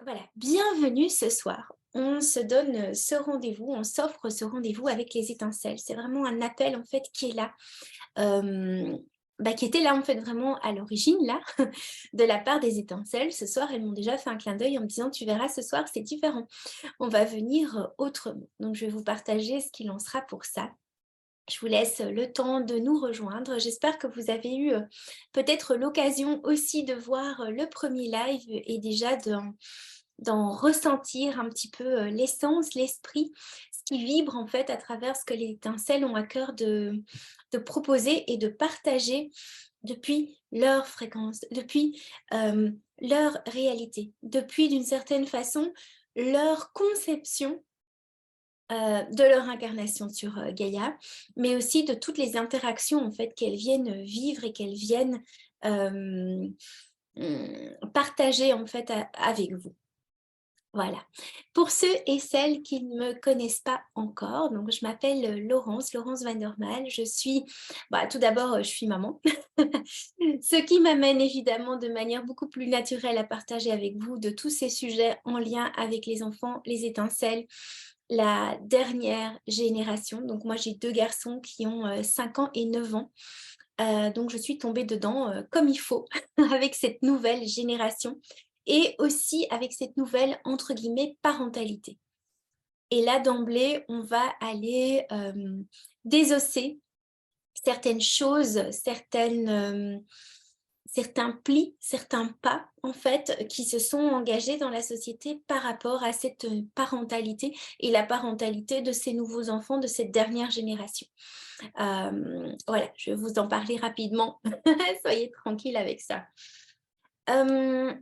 Voilà, bienvenue ce soir. On se donne ce rendez-vous, on s'offre ce rendez-vous avec les étincelles. C'est vraiment un appel en fait qui est là, euh, qui était là en fait vraiment à l'origine là, de la part des étincelles. Ce soir, elles m'ont déjà fait un clin d'œil en me disant, tu verras, ce soir c'est différent. On va venir autrement. Donc je vais vous partager ce qu'il en sera pour ça. Je vous laisse le temps de nous rejoindre. J'espère que vous avez eu peut-être l'occasion aussi de voir le premier live et déjà d'en ressentir un petit peu l'essence, l'esprit, ce qui vibre en fait à travers ce que les étincelles ont à cœur de proposer et de partager depuis leur fréquence, depuis leur réalité, depuis d'une certaine façon leur conception de leur incarnation sur Gaïa, mais aussi de toutes les interactions en fait qu'elles viennent vivre et qu'elles viennent euh, partager en fait avec vous. Voilà. Pour ceux et celles qui ne me connaissent pas encore, donc je m'appelle Laurence Vandermal. Je suis, tout d'abord, je suis maman, ce qui m'amène évidemment de manière beaucoup plus naturelle à partager avec vous de tous ces sujets en lien avec les enfants, les étincelles, la dernière génération. Donc moi, j'ai deux garçons qui ont 5 ans et 9 ans. Donc je suis tombée dedans comme il faut avec cette nouvelle génération et aussi avec cette nouvelle, entre guillemets, parentalité. Et là, d'emblée, on va aller désosser certaines choses, certains plis, certains pas, en fait, qui se sont engagés dans la société par rapport à cette parentalité et la parentalité de ces nouveaux enfants de cette dernière génération. Voilà, je vais vous en parler rapidement. Soyez tranquille avec ça. Euh,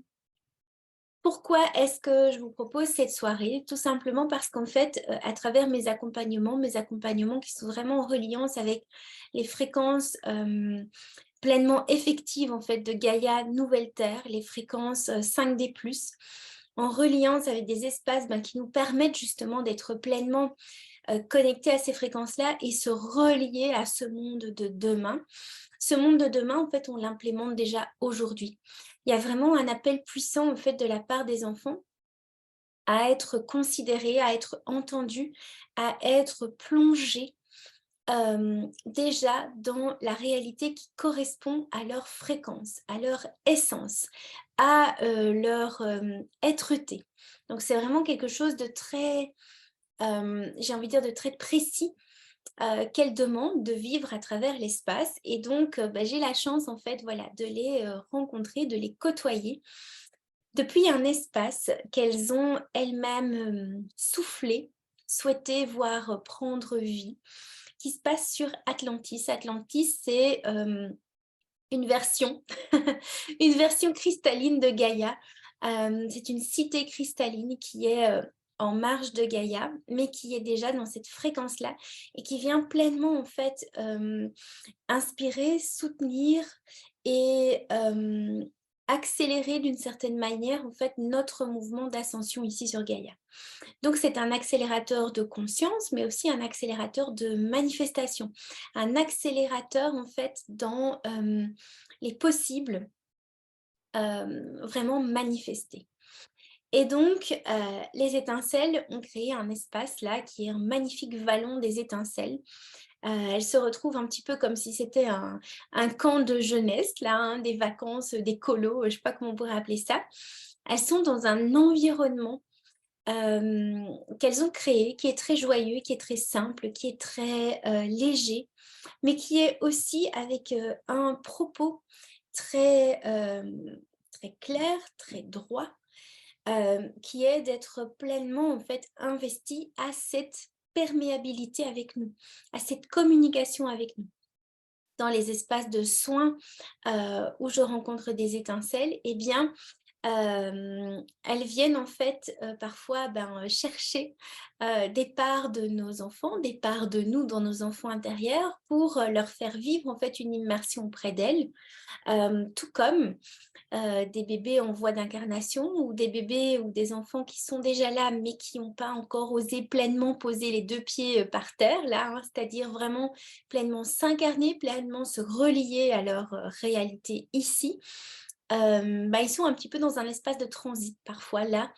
Pourquoi est-ce que je vous propose cette soirée? Tout simplement parce qu'en fait, à travers mes accompagnements qui sont vraiment en reliance avec les fréquences pleinement effectives en fait de Gaïa Nouvelle Terre, les fréquences 5D+, en reliance avec des espaces qui nous permettent justement d'être pleinement connectés à ces fréquences-là et se relier à ce monde de demain. Ce monde de demain, en fait, on l'implémente déjà aujourd'hui. Il y a vraiment un appel puissant, en fait, de la part des enfants à être considérés, à être entendus, à être plongés déjà dans la réalité qui correspond à leur fréquence, à leur essence, à leur être-té. Donc, c'est vraiment quelque chose de très, j'ai envie de dire, de très précis qu'elles demandent de vivre à travers l'espace. Et donc, j'ai la chance, en fait, voilà, de les rencontrer, de les côtoyer depuis un espace qu'elles ont elles-mêmes soufflé, souhaité voir prendre vie, qui se passe sur Atlantis. Atlantis, c'est une version, une version cristalline de Gaïa. C'est une cité cristalline qui est en marge de Gaïa, mais qui est déjà dans cette fréquence-là et qui vient pleinement en fait inspirer, soutenir et accélérer d'une certaine manière en fait notre mouvement d'ascension ici sur Gaïa. Donc c'est un accélérateur de conscience, mais aussi un accélérateur de manifestation, un accélérateur en fait dans les possibles vraiment manifestés. Et donc, les étincelles ont créé un espace là qui est un magnifique vallon des étincelles. Elles se retrouvent un petit peu comme si c'était un camp de jeunesse, là, hein, des vacances, des colos, je ne sais pas comment on pourrait appeler ça. Elles sont dans un environnement qu'elles ont créé, qui est très joyeux, qui est très simple, qui est très léger, mais qui est aussi avec un propos très, très clair, très droit, qui est d'être pleinement en fait investi à cette perméabilité avec nous, à cette communication avec nous. Dans les espaces de soins où je rencontre des étincelles, eh bien, elles viennent en fait parfois chercher des parts de nos enfants, des parts de nous dans nos enfants intérieurs pour leur faire vivre en fait une immersion auprès d'elles, tout comme des bébés en voie d'incarnation ou des bébés ou des enfants qui sont déjà là mais qui n'ont pas encore osé pleinement poser les deux pieds par terre, là, hein, c'est-à-dire vraiment pleinement s'incarner, pleinement se relier à leur réalité ici. ils sont un petit peu dans un espace de transit parfois là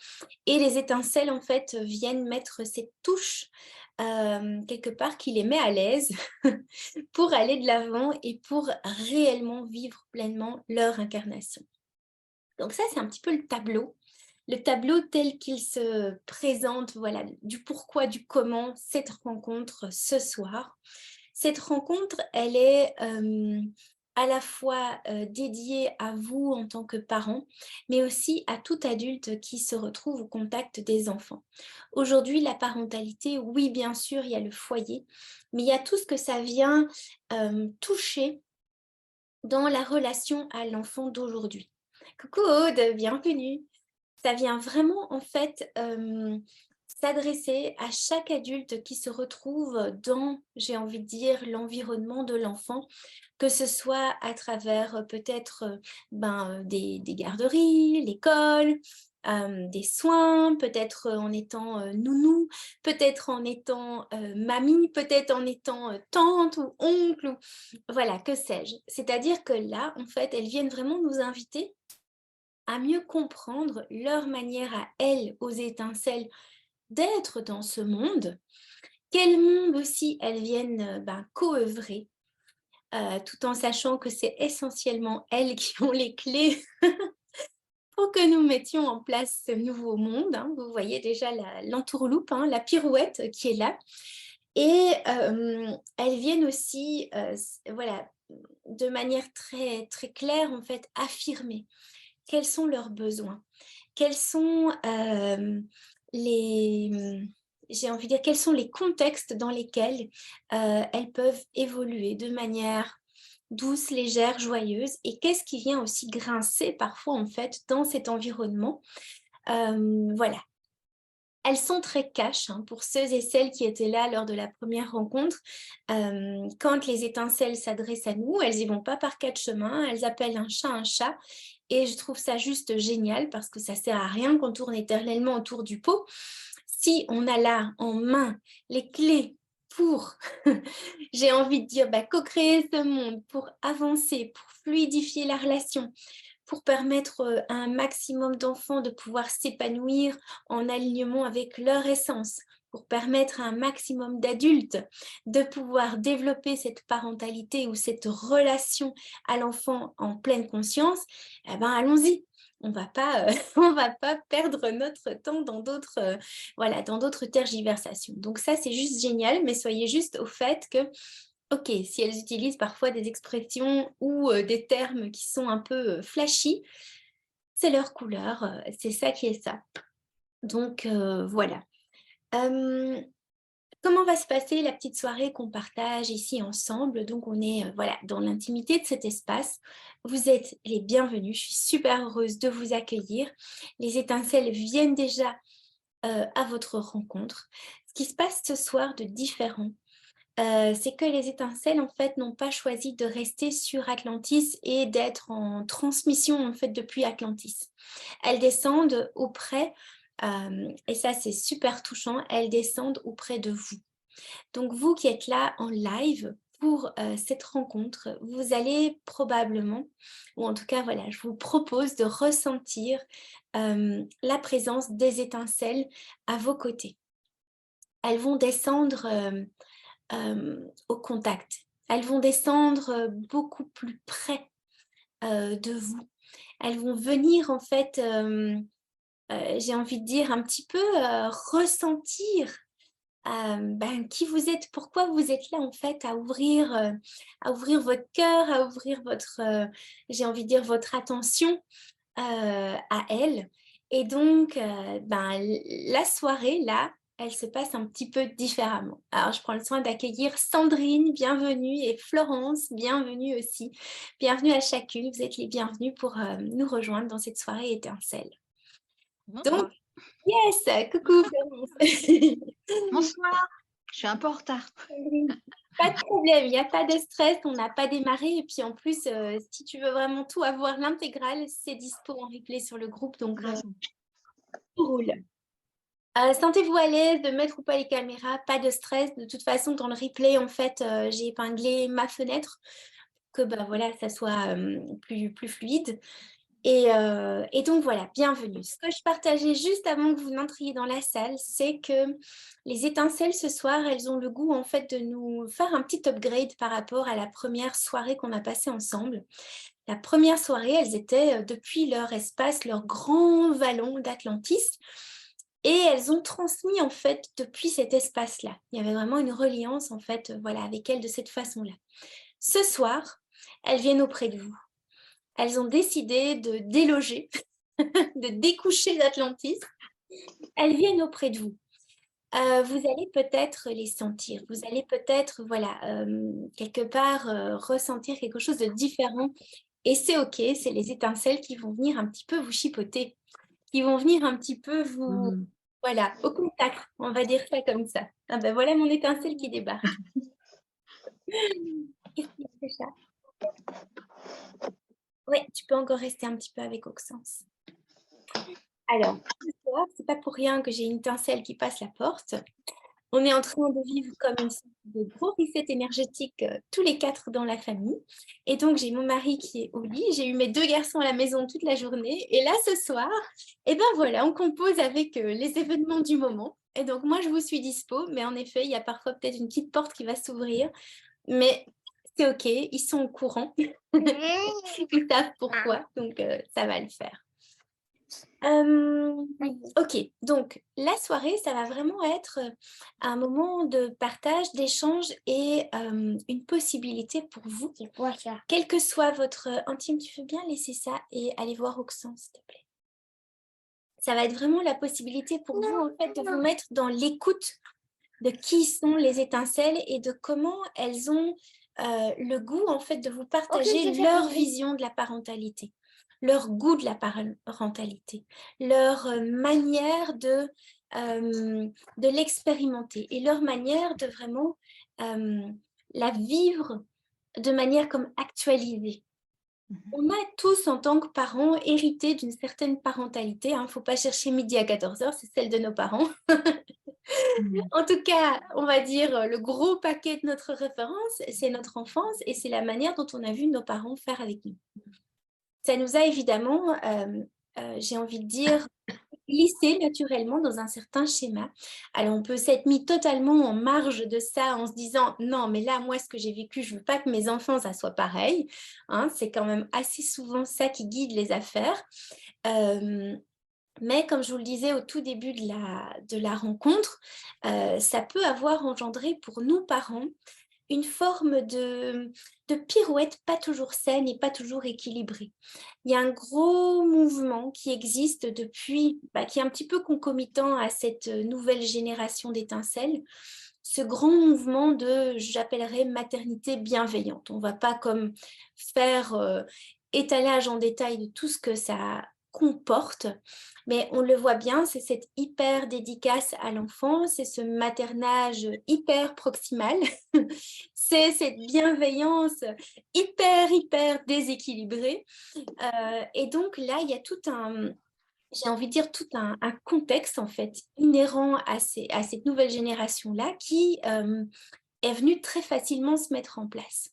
et les étincelles en fait viennent mettre cette touche, quelque part qui les met à l'aise pour aller de l'avant et pour réellement vivre pleinement leur incarnation. Donc ça, c'est un petit peu le tableau tel qu'il se présente, voilà, du pourquoi, du comment, cette rencontre ce soir. Cette rencontre, elle est à la fois dédiée à vous en tant que parents, mais aussi à tout adulte qui se retrouve au contact des enfants. Aujourd'hui, la parentalité, oui, bien sûr, il y a le foyer, mais il y a tout ce que ça vient toucher dans la relation à l'enfant d'aujourd'hui. Coucou Aude, bienvenue. Ça vient vraiment en fait s'adresser à chaque adulte qui se retrouve dans, j'ai envie de dire, l'environnement de l'enfant, que ce soit à travers peut-être des garderies, l'école, des soins, peut-être en étant nounou, peut-être en étant mamie, peut-être en étant tante ou oncle, ou voilà, que sais-je. C'est-à-dire que là, en fait, elles viennent vraiment nous inviter à mieux comprendre leur manière à elles, aux étincelles, d'être dans ce monde, quel monde aussi elles viennent co-œuvrer, tout en sachant que c'est essentiellement elles qui ont les clés pour que nous mettions en place ce nouveau monde. Hein. Vous voyez déjà l'entourloupe, hein, la pirouette qui est là. Et elles viennent aussi, voilà, de manière très, très claire, en fait, affirmer quels sont leurs besoins, quels sont j'ai envie de dire, quels sont les contextes dans lesquels elles peuvent évoluer de manière douce, légère, joyeuse, et qu'est-ce qui vient aussi grincer parfois en fait dans cet environnement. Voilà. Elles sont très cash, hein, pour ceux et celles qui étaient là lors de la première rencontre. Quand les étincelles s'adressent à nous, elles n'y vont pas par quatre chemins, elles appellent un chat, et je trouve ça juste génial parce que ça sert à rien qu'on tourne éternellement autour du pot. Si on a là en main les clés pour, j'ai envie de dire, co-créer ce monde, pour avancer, pour fluidifier la relation, pour permettre à un maximum d'enfants de pouvoir s'épanouir en alignement avec leur essence, pour permettre à un maximum d'adultes de pouvoir développer cette parentalité ou cette relation à l'enfant en pleine conscience, eh ben allons-y. On va pas, on va pas perdre notre temps dans d'autres, voilà, dans d'autres tergiversations. Donc ça, c'est juste génial, mais soyez juste au fait que OK, si elles utilisent parfois des expressions ou des termes qui sont un peu flashy, c'est leur couleur, c'est ça qui est ça. Donc voilà. Hem, Comment va se passer la petite soirée qu'on partage ici ensemble? Donc on est, voilà, dans l'intimité de cet espace. Vous êtes les bienvenus, je suis super heureuse de vous accueillir. Les étincelles viennent déjà, à votre rencontre. Ce qui se passe ce soir de différent, c'est que les étincelles, en fait, n'ont pas choisi de rester sur Atlantis et d'être en transmission, en fait, depuis Atlantis. Elles descendent auprès, et ça, c'est super touchant, elles descendent auprès de vous. Donc vous qui êtes là en live pour, cette rencontre, vous allez probablement, ou en tout cas, voilà, je vous propose de ressentir, la présence des étincelles à vos côtés. Elles vont descendre, au contact. Elles vont descendre beaucoup plus près de vous. Elles vont venir en fait, j'ai envie de dire un petit peu ressentir qui vous êtes, pourquoi vous êtes là en fait à ouvrir votre cœur, à ouvrir votre, j'ai envie de dire votre attention à elle. Et donc, la soirée, là, elle se passe un petit peu différemment. Alors, je prends le soin d'accueillir Sandrine, bienvenue, et Florence, bienvenue aussi. Bienvenue à chacune, vous êtes les bienvenues pour nous rejoindre dans cette soirée étincelle. Donc, Bonsoir. yes, coucou Florence. Bonsoir. Je suis un peu en retard. Pas de problème, il n'y a pas de stress, on n'a pas démarré. Et puis en plus, si tu veux vraiment tout avoir, l'intégrale, c'est dispo en replay sur le groupe, donc tout roule. Sentez-vous à l'aise de mettre ou pas les caméras, pas de stress. De toute façon, dans le replay, en fait, j'ai épinglé ma fenêtre, que voilà, ça soit plus fluide. Et donc voilà, bienvenue. Ce que je partageais juste avant que vous n'entriez dans la salle, c'est que les étincelles ce soir, elles ont le goût en fait de nous faire un petit upgrade par rapport à la première soirée qu'on a passée ensemble. La première soirée, elles étaient depuis leur espace, leur grand vallon d'Atlantis. Et elles ont transmis en fait depuis cet espace-là. Il y avait vraiment une reliance en fait, voilà, avec elles de cette façon-là. Ce soir, elles viennent auprès de vous. Elles ont décidé de déloger, de découcher d'Atlantis. Elles viennent auprès de vous. Vous allez peut-être les sentir. Vous allez peut-être, voilà, quelque part ressentir quelque chose de différent. Et c'est OK, c'est les étincelles qui vont venir un petit peu vous chipoter, qui vont venir un petit peu vous, voilà, au contact. On va dire ça comme ça. Ah ben voilà mon étincelle qui débarque. Qu'est-ce qu'il y a déjà? Oui, tu peux encore rester un petit peu avec Auxence. Alors, ce soir, c'est pas pour rien que j'ai une étincelle qui passe la porte. On est en train de vivre comme une sorte de gros reset énergétique tous les 4 dans la famille. Et donc, j'ai mon mari qui est au lit. J'ai eu mes 2 garçons à la maison toute la journée. Et là, ce soir, eh ben voilà, on compose avec les événements du moment. Et donc, moi, je vous suis dispo. Mais en effet, il y a parfois peut-être une petite porte qui va s'ouvrir. Mais c'est OK, ils sont au courant. Ils savent pourquoi. Donc, ça va le faire. Ok, donc la soirée, ça va vraiment être un moment de partage, d'échange et une possibilité pour vous, quel que soit votre intime, tu veux bien laisser ça et aller voir Auxence, s'il te plaît. Ça va être vraiment la possibilité pour vous, en fait, de vous mettre dans l'écoute de qui sont les étincelles et de comment elles ont le goût, en fait, de vous partager leur vision de la parentalité, leur goût de la parentalité, leur manière de l'expérimenter et leur manière de vraiment la vivre de manière comme actualisée. On a tous, en tant que parents, hérité d'une certaine parentalité. Il ne faut pas chercher midi à 14h, c'est celle de nos parents. En tout cas, on va dire le gros paquet de notre référence, c'est notre enfance et c'est la manière dont on a vu nos parents faire avec nous. Ça nous a évidemment, j'ai envie de dire, glissé naturellement dans un certain schéma. Alors, on peut s'être mis totalement en marge de ça en se disant « Non, mais là, moi, ce que j'ai vécu, je ne veux pas que mes enfants, ça soit pareil. Hein, » c'est quand même assez souvent ça qui guide les affaires. Mais comme je vous le disais au tout début de la rencontre, ça peut avoir engendré pour nous parents une forme de pirouette pas toujours saine et pas toujours équilibrée. Il y a un gros mouvement qui existe depuis, qui est un petit peu concomitant à cette nouvelle génération d'étincelles, ce grand mouvement de, j'appellerais, maternité bienveillante. On ne va pas comme faire étalage en détail de tout ce que ça comporte, mais on le voit bien, c'est cette hyper dédicace à l'enfant, c'est ce maternage hyper proximal, c'est cette bienveillance hyper déséquilibrée. Et donc là, il y a tout un, j'ai envie de dire, tout un contexte en fait inhérent à cette nouvelle génération-là qui est venu très facilement se mettre en place.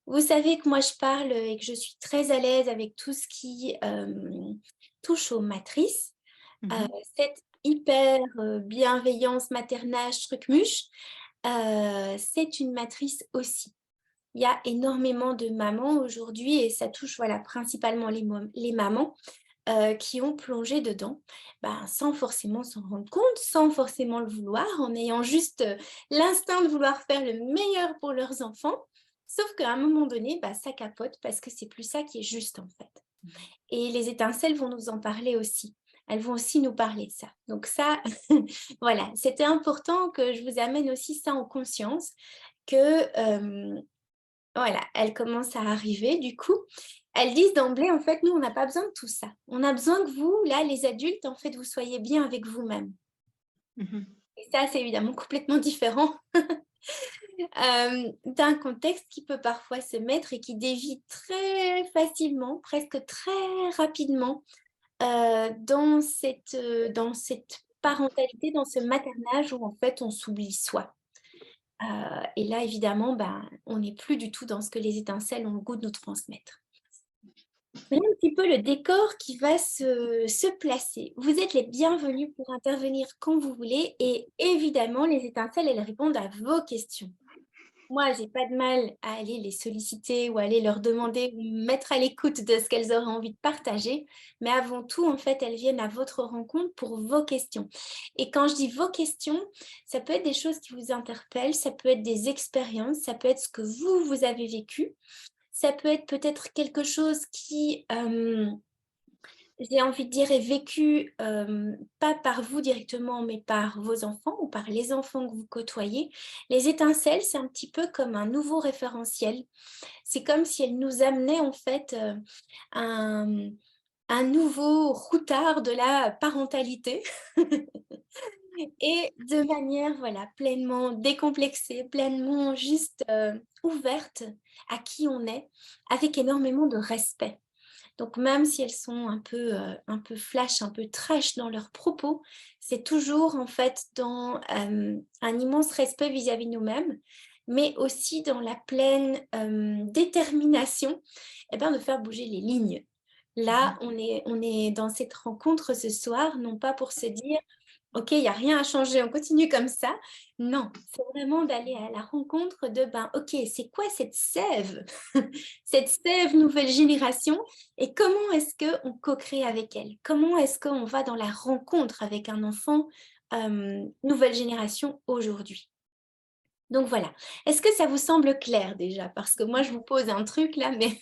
Vous savez que moi, je parle et que je suis très à l'aise avec tout ce qui touche aux matrices. Cette hyper bienveillance, maternage, truc-muche, c'est une matrice aussi. Il y a énormément de mamans aujourd'hui et ça touche voilà, principalement les mamans qui ont plongé dedans sans forcément s'en rendre compte, sans forcément le vouloir, en ayant juste l'instinct de vouloir faire le meilleur pour leurs enfants. Sauf qu'à un moment donné, ça capote parce que c'est plus ça qui est juste en fait. Et les étincelles vont nous en parler aussi. Elles vont aussi nous parler de ça. Donc ça, voilà, c'était important que je vous amène aussi ça en conscience, que voilà, elles commencent à arriver du coup. Elles disent d'emblée, en fait, nous, on n'a pas besoin de tout ça. On a besoin que vous, là, les adultes, en fait, vous soyez bien avec vous-même. Et ça, c'est évidemment complètement différent d'un contexte qui peut parfois se mettre et qui dévie très facilement, presque très rapidement, dans cette parentalité, dans ce maternage où en fait on s'oublie soi. Et là, évidemment, on n'est plus du tout dans ce que les étincelles ont le goût de nous transmettre. Voilà un petit peu le décor qui va se placer. Vous êtes les bienvenus pour intervenir quand vous voulez et évidemment, les étincelles, elles répondent à vos questions. Moi, j'ai pas de mal à aller les solliciter ou aller leur demander ou me mettre à l'écoute de ce qu'elles auraient envie de partager. Mais avant tout, en fait, elles viennent à votre rencontre pour vos questions. Et quand je dis vos questions, ça peut être des choses qui vous interpellent, ça peut être des expériences, ça peut être ce que vous avez vécu. Ça peut être peut-être quelque chose qui, j'ai envie de dire, est vécu, pas par vous directement, mais par vos enfants ou par les enfants que vous côtoyez. Les étincelles, c'est un petit peu comme un nouveau référentiel. C'est comme si elles nous amenaient en fait, un nouveau routard de la parentalité et de manière, voilà, pleinement décomplexée, pleinement juste, ouverte à qui on est, avec énormément de respect. Donc même si elles sont un peu flash, un peu trash dans leurs propos, c'est toujours en fait dans, un immense respect vis-à-vis nous-mêmes, mais aussi dans la pleine, détermination, et ben, de faire bouger les lignes. Là, on est dans cette rencontre ce soir, non pas pour se dire: OK, il y a rien à changer, on continue comme ça. Non, c'est vraiment d'aller à la rencontre de, ben, OK, c'est quoi cette sève? Cette sève nouvelle génération et comment est-ce qu'on co-crée avec elle? Comment est-ce qu'on va dans la rencontre avec un enfant, nouvelle génération aujourd'hui? Donc voilà. Est-ce que ça vous semble clair déjà? Parce que moi je vous pose un truc là, mais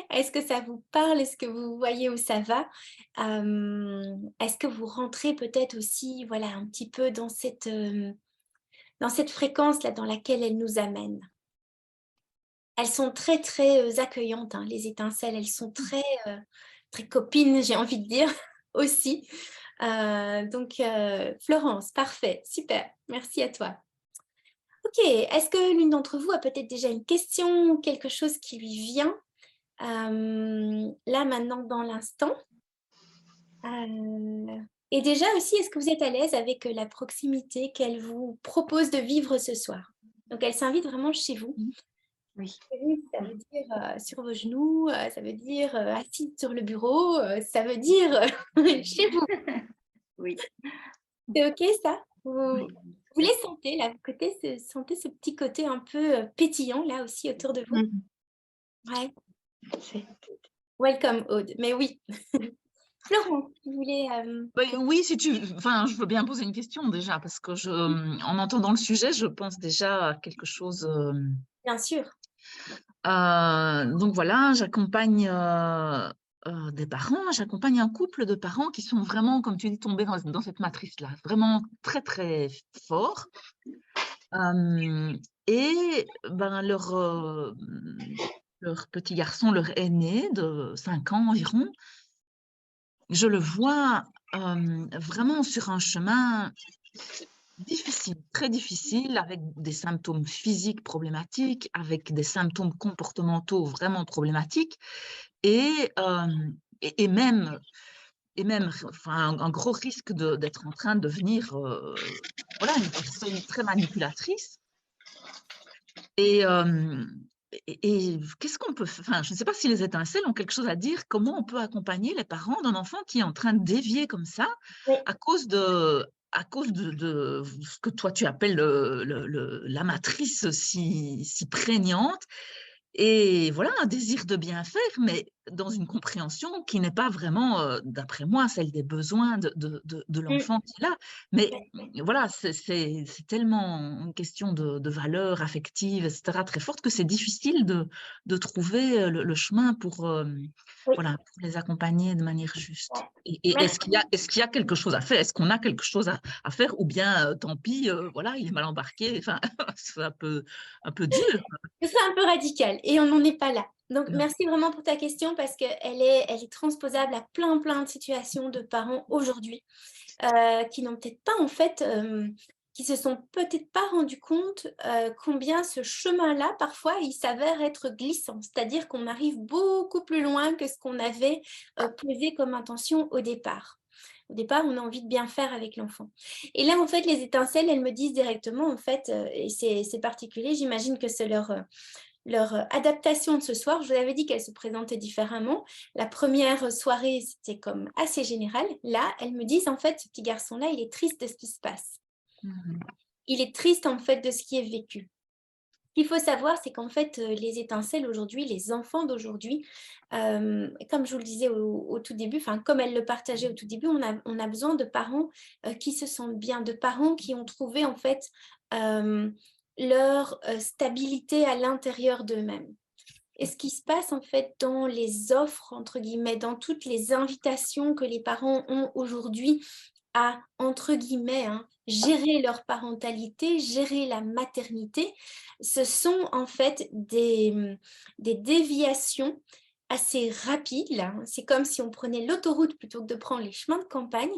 est-ce que ça vous parle? Est-ce que vous voyez où ça va? Est-ce que vous rentrez peut-être aussi, voilà, un petit peu dans cette fréquence-là dans laquelle elle nous amène? Elles sont très, très, accueillantes, hein, les étincelles. Elles sont très, très copines, j'ai envie de dire, aussi. Florence, parfait, super, merci à toi. OK, est-ce que l'une d'entre vous a peut-être déjà une question ou quelque chose qui lui vient, là, maintenant, dans l'instant? Et déjà aussi, est-ce que vous êtes à l'aise avec, la proximité qu'elle vous propose de vivre ce soir? Donc elle s'invite vraiment chez vous. Oui. Oui, ça veut dire, sur vos genoux, ça veut dire, assise sur le bureau, ça veut dire, chez vous. Oui. C'est OK ça? Oui. Vous les sentez là, sentez ce petit côté un peu, pétillant là aussi autour de vous? Mhm. Ouais, C'est- welcome Aude, mais oui. Florence, vous voulez, Oui, si tu, enfin, je veux bien poser une question déjà, parce que en entendant le sujet, je pense déjà à quelque chose. bien sûr. Donc voilà, j'accompagne des parents, j'accompagne un couple de parents qui sont vraiment, comme tu dis, tombés dans cette matrice-là, vraiment très très fort. Et ben leur petit garçon, leur aîné de 5 ans environ, je le vois vraiment sur un chemin difficile, très difficile, avec des symptômes physiques problématiques, avec des symptômes comportementaux vraiment problématiques, et, euh, et, et même, et même enfin, un gros risque d'être en train de devenir voilà, une personne très manipulatrice. Et, euh, et qu'est-ce qu'on peut faire? Enfin, je ne sais pas si les étincelles ont quelque chose à dire. Comment on peut accompagner les parents d'un enfant qui est en train de dévier comme ça Oui. à cause de ce que toi tu appelles la matrice si prégnante. Et voilà, un désir de bien faire, mais dans une compréhension qui n'est pas vraiment, d'après moi, celle des besoins de Mmh. l'enfant qui est là. Mais Ouais, ouais. voilà, c'est tellement une question de valeurs affectives, etc., très forte, que c'est difficile de trouver le chemin pour, Oui, voilà, pour les accompagner de manière juste. ouais. Et Merci. est-ce qu'il y a quelque chose à faire? Est-ce qu'on a quelque chose à faire? Ou bien, tant pis, voilà, il est mal embarqué. Enfin, c'est un peu dur. C'est un peu radical et on n'en est pas là. Donc Non. merci vraiment pour ta question parce qu'elle est transposable à plein de situations de parents aujourd'hui, qui n'ont peut-être pas en fait, qui se sont peut-être pas rendus compte, combien ce chemin-là, parfois, il s'avère être glissant. C'est-à-dire qu'on arrive beaucoup plus loin que ce qu'on avait, posé comme intention au départ. Au départ, on a envie de bien faire avec l'enfant. Et là, en fait, les étincelles, elles me disent directement, en fait, et c'est particulier, j'imagine que c'est adaptation de ce soir. Je vous avais dit qu'elle se présentait différemment. La première soirée, c'était comme assez général. Là, elles me disent, en fait, ce petit garçon-là, il est triste de ce qui se passe. Il est triste, en fait, de ce qui est vécu. Ce qu'il faut savoir, c'est qu'en fait, les étincelles aujourd'hui, les enfants d'aujourd'hui, comme je vous le disais au tout début, comme elle le partageait au tout début, on a besoin de parents qui se sentent bien, de parents qui ont trouvé en fait leur stabilité à l'intérieur d'eux-mêmes. Et ce qui se passe en fait dans les offres, entre guillemets, dans toutes les invitations que les parents ont aujourd'hui à, entre guillemets, gérer leur parentalité, gérer la maternité, ce sont en fait des déviations assez rapides. Là. C'est comme si on prenait l'autoroute plutôt que de prendre les chemins de campagne,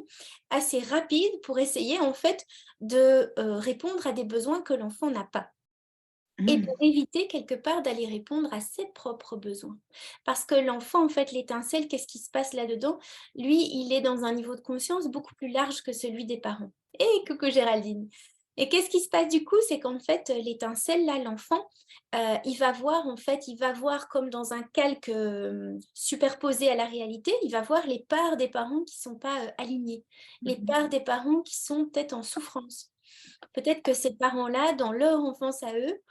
assez rapides pour essayer en fait de répondre à des besoins que l'enfant n'a pas. Et pour éviter quelque part d'aller répondre à ses propres besoins. Parce que l'enfant, en fait, l'étincelle, qu'est-ce qui se passe là-dedans? Lui, il est dans un niveau de conscience beaucoup plus large que celui des parents. Et coucou Géraldine. Et qu'est-ce qui se passe du coup? C'est qu'en fait, l'étincelle, là, l'enfant, il va voir comme dans un calque superposé à la réalité, il va voir les parts des parents qui ne sont pas alignés, les parts des parents qui sont peut-être en souffrance. Peut-être que ces parents-là, dans leur enfance à eux,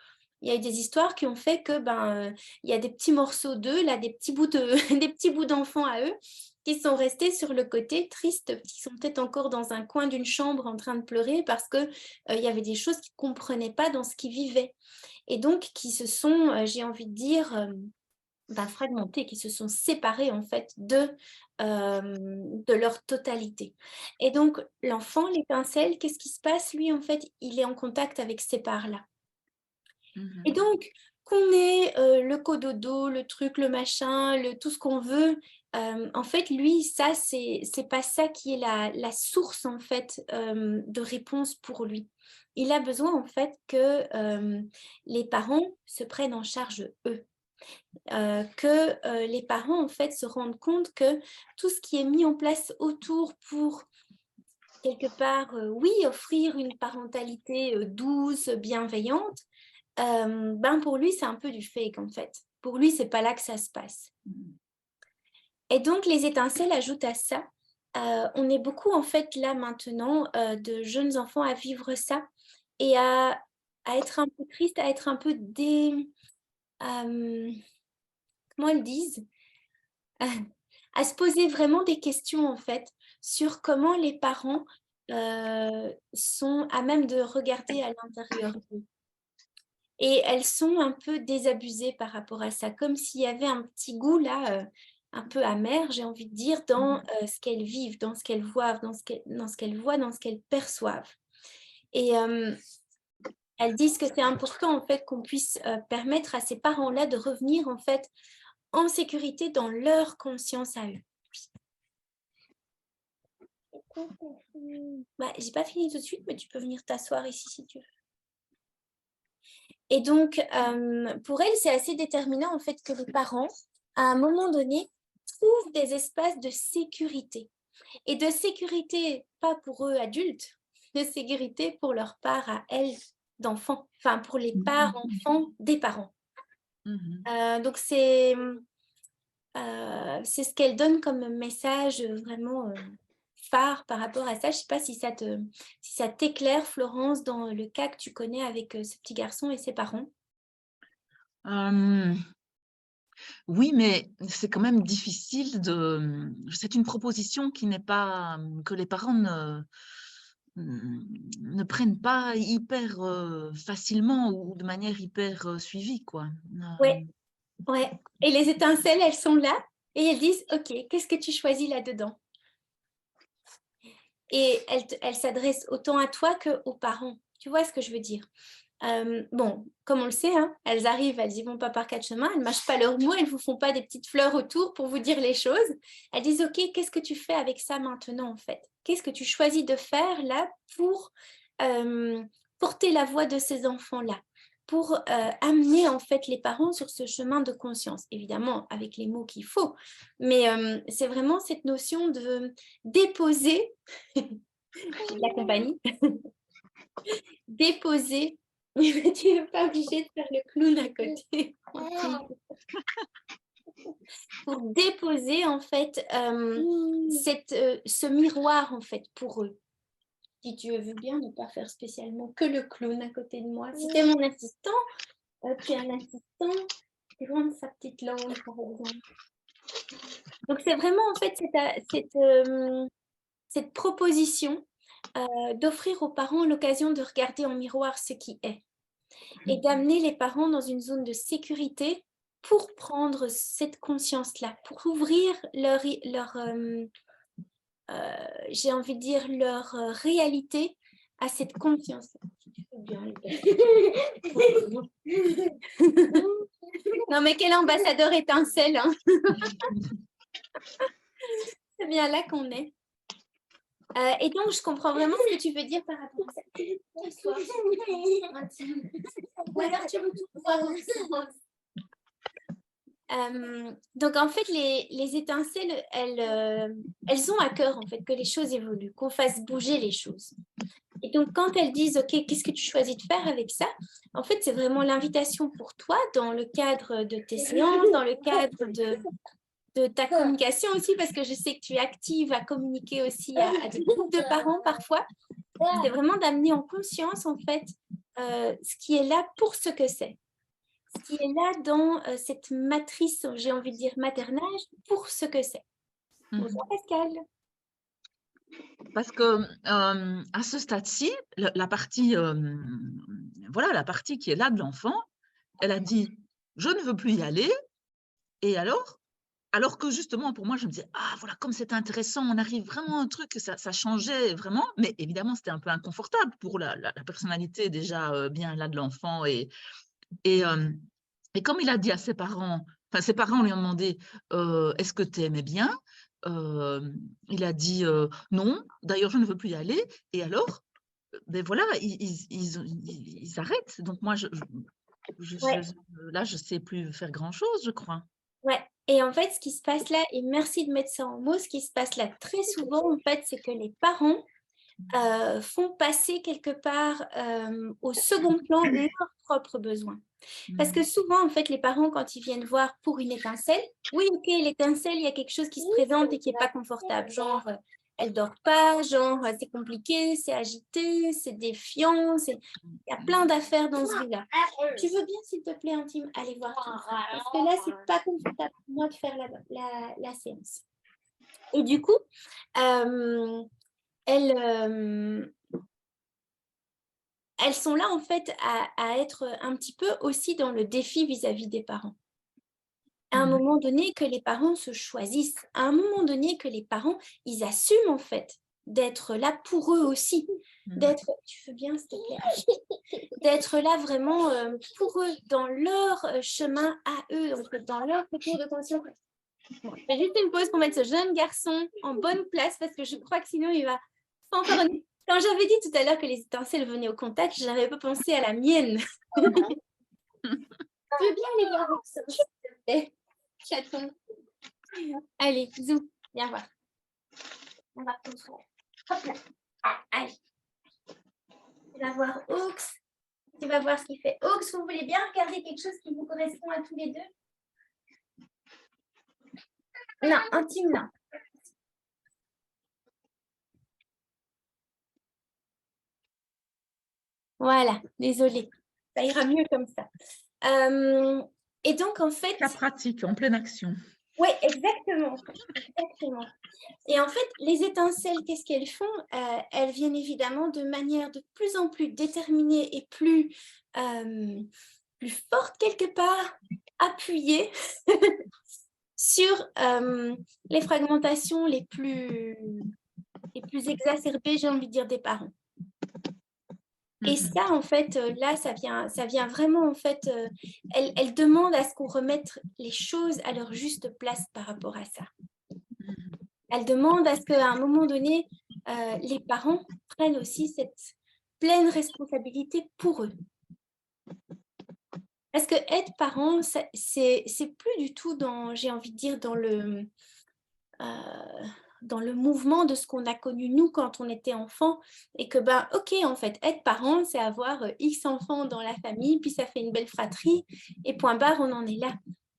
il y a eu des histoires qui ont fait que il y a des petits morceaux d'eux, là, des petits bouts d'enfants à eux, qui sont restés sur le côté tristes, qui sont peut-être encore dans un coin d'une chambre en train de pleurer parce que il y avait des choses qu'ils ne comprenaient pas dans ce qu'ils vivaient. Et donc, qui se sont, j'ai envie de dire, fragmentés, qui se sont séparés en fait de leur totalité. Et donc, l'enfant, l'étincelle, qu'est-ce qui se passe? Lui, en fait, il est en contact avec ces parts-là. Et donc, qu'on ait le cododo, le truc, le machin, tout ce qu'on veut, en fait, lui, ça, c'est pas ça qui est la source, en fait, de réponse pour lui. Il a besoin, en fait, que les parents se prennent en charge eux. Que les parents, en fait, se rendent compte que tout ce qui est mis en place autour pour quelque part, oui, offrir une parentalité douce, bienveillante, pour lui, c'est un peu du fake en fait. Pour lui, c'est pas là que ça se passe. Et donc, les étincelles ajoutent à ça. On est beaucoup en fait là maintenant de jeunes enfants à vivre ça et à être un peu triste, à être un peu comment ils disent à se poser vraiment des questions en fait sur comment les parents sont à même de regarder à l'intérieur d'eux. Et elles sont un peu désabusées par rapport à ça, comme s'il y avait un petit goût là, un peu amer, j'ai envie de dire, dans ce qu'elles vivent, dans ce qu'elles voient, dans ce qu'elles voient, dans ce qu'elles perçoivent. Et elles disent que c'est important en fait qu'on puisse permettre à ces parents-là de revenir en fait en sécurité dans leur conscience à eux. J'ai pas fini tout de suite, mais tu peux venir t'asseoir ici si tu veux. Et donc, pour elles, c'est assez déterminant en fait que les parents, à un moment donné, trouvent des espaces de sécurité. Et de sécurité, pas pour eux adultes, de sécurité pour leur part à elles d'enfants, enfin pour les parts enfants des parents. Donc, c'est ce qu'elle donne comme message vraiment phare par rapport à ça. Je ne sais pas si ça t'éclaire, Florence, dans le cas que tu connais avec ce petit garçon et ses parents. Oui, mais c'est quand même difficile c'est une proposition qui n'est pas que les parents ne prennent pas hyper facilement ou de manière hyper suivie, quoi. Ouais. Et les étincelles, elles sont là et elles disent, OK, qu'est-ce que tu choisis là-dedans? Et elles s'adressent autant à toi qu'aux parents. Tu vois ce que je veux dire? Bon, comme on le sait, elles arrivent, elles y vont pas par quatre chemins, elles ne mâchent pas leurs mots, elles ne vous font pas des petites fleurs autour pour vous dire les choses. Elles disent, OK, qu'est-ce que tu fais avec ça maintenant en fait? Qu'est-ce que tu choisis de faire là pour porter la voix de ces enfants-là? Pour amener en fait les parents sur ce chemin de conscience, évidemment avec les mots qu'il faut, mais c'est vraiment cette notion de déposer, j'ai de la compagnie, déposer Tu n'es pas obligé de faire le clown à côté. Pour déposer, en fait, ce miroir, en fait, pour eux. Si tu veux bien ne pas faire spécialement que le clown à côté de moi. Si tu es mon assistant, tu es un assistant, tu rends sa petite langue, par exemple. Donc, c'est vraiment, en fait, cette proposition d'offrir aux parents l'occasion de regarder en miroir ce qui est et d'amener les parents dans une zone de sécurité pour prendre cette conscience-là, pour ouvrir j'ai envie de dire, leur réalité à cette confiance. Non, mais quel ambassadeur étincelle, hein. C'est bien là qu'on est. Et donc, je comprends vraiment ce que tu veux dire par rapport à ça. Ou alors, tu veux tout voir ensemble. Donc, en fait, les étincelles, elles ont à cœur, en fait, que les choses évoluent, qu'on fasse bouger les choses. Et donc, quand elles disent, OK, qu'est-ce que tu choisis de faire avec ça? En fait, c'est vraiment l'invitation pour toi, dans le cadre de tes séances, dans le cadre de ta communication aussi, parce que je sais que tu es active à communiquer aussi à des groupes de parents parfois. C'est vraiment d'amener en conscience, en fait, ce qui est là pour ce que c'est. Ce qui est là dans cette matrice, j'ai envie de dire maternage, pour ce que c'est. Bonjour Pascal. Parce que à ce stade-ci, la partie, voilà, la partie qui est là de l'enfant, elle a dit, je ne veux plus y aller. Et alors que justement, pour moi, je me disais, ah voilà, comme c'est intéressant, on arrive vraiment à un truc, ça changeait vraiment. Mais évidemment, c'était un peu inconfortable pour la personnalité déjà bien là de l'enfant. Et comme il a dit à ses parents, enfin ses parents lui ont demandé, est-ce que tu aimais bien? Il a dit non, d'ailleurs je ne veux plus y aller. Et alors, ben voilà, ils arrêtent. Donc moi, là, je ne sais plus faire grand-chose, je crois. Ouais, et en fait, ce qui se passe là, et merci de mettre ça en mots, ce qui se passe là très souvent, en fait, c'est que les parents font passer quelque part au second plan leurs propres besoins. Parce que souvent, en fait, les parents, quand ils viennent voir pour une étincelle, oui, ok, l'étincelle, il y a quelque chose qui se présente et qui n'est pas confortable. Genre, elle dort pas, genre, c'est compliqué, c'est agité, c'est défiant, il y a plein d'affaires dans ce vie-là. Tu veux bien, s'il te plaît, Intime, aller voir ton frère? Parce que là, c'est pas confortable pour moi de faire la séance. Et du coup, elles sont là, en fait, à être un petit peu aussi dans le défi vis-à-vis des parents. À un moment donné, que les parents se choisissent. À un moment donné, que les parents, ils assument, en fait, d'être là pour eux aussi. D'être, tu veux bien, s'il te plaît, d'être là vraiment pour eux, dans leur chemin à eux, donc dans leur retour de conscience. Bon, je fais juste une pause pour mettre ce jeune garçon en bonne place, parce que je crois que sinon, il va encore... Quand j'avais dit tout à l'heure que les étincelles venaient au contact, je n'avais pas pensé à la mienne. Tu veux bien aller voir ça, s'il te plaît, chaton. Allez, zou, viens voir. On va ton frère. Hop là. Allez. Tu vas voir Oaks. Tu vas voir ce qu'il fait. Oaks, vous voulez bien regarder quelque chose qui vous correspond à tous les deux? Non, Intime, non. Voilà, désolée. Ça ira mieux comme ça. Et donc, en fait... La pratique, en pleine action. Oui, exactement. Exactement. Et en fait, les étincelles, qu'est-ce qu'elles font? Elles viennent évidemment de manière de plus en plus déterminée et plus forte quelque part, appuyée sur les fragmentations les plus exacerbées, j'ai envie de dire, des parents. Et ça, en fait, là, ça vient vraiment, en fait, elle demande à ce qu'on remette les choses à leur juste place par rapport à ça. Elle demande à ce qu'à un moment donné, les parents prennent aussi cette pleine responsabilité pour eux. Parce que être parent, c'est plus du tout dans, j'ai envie de dire, dans le... dans le mouvement de ce qu'on a connu nous quand on était enfant et que ben ok en fait être parent c'est avoir X enfants dans la famille puis ça fait une belle fratrie et point barre on en est là.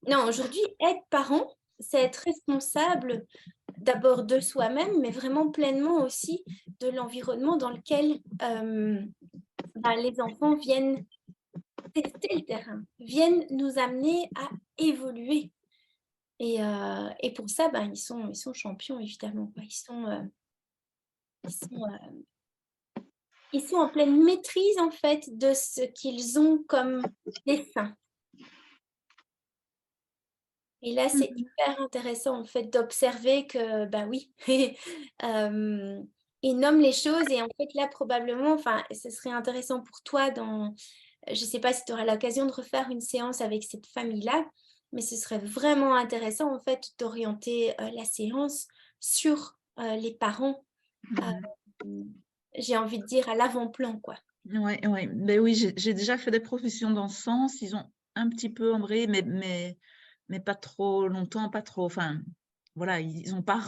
Non, aujourd'hui être parent c'est être responsable d'abord de soi-même mais vraiment pleinement aussi de l'environnement dans lequel ben, les enfants viennent tester le terrain, viennent nous amener à évoluer. Et pour ça, ben, ils sont champions, évidemment. Ils sont en pleine maîtrise, en fait, de ce qu'ils ont comme dessin. Et là, c'est hyper intéressant, en fait, d'observer que, ben oui, ils nomment les choses. Et en fait, là, probablement, enfin, ce serait intéressant pour toi je ne sais pas si tu auras l'occasion de refaire une séance avec cette famille-là, mais ce serait vraiment intéressant en fait d'orienter la séance sur les parents, j'ai envie de dire à l'avant-plan, quoi. Ouais, ouais. Ben oui, j'ai déjà fait des professions dans ce sens. Ils ont un petit peu embrayé, mais pas trop longtemps, pas trop. Enfin, voilà, ils n'ont pas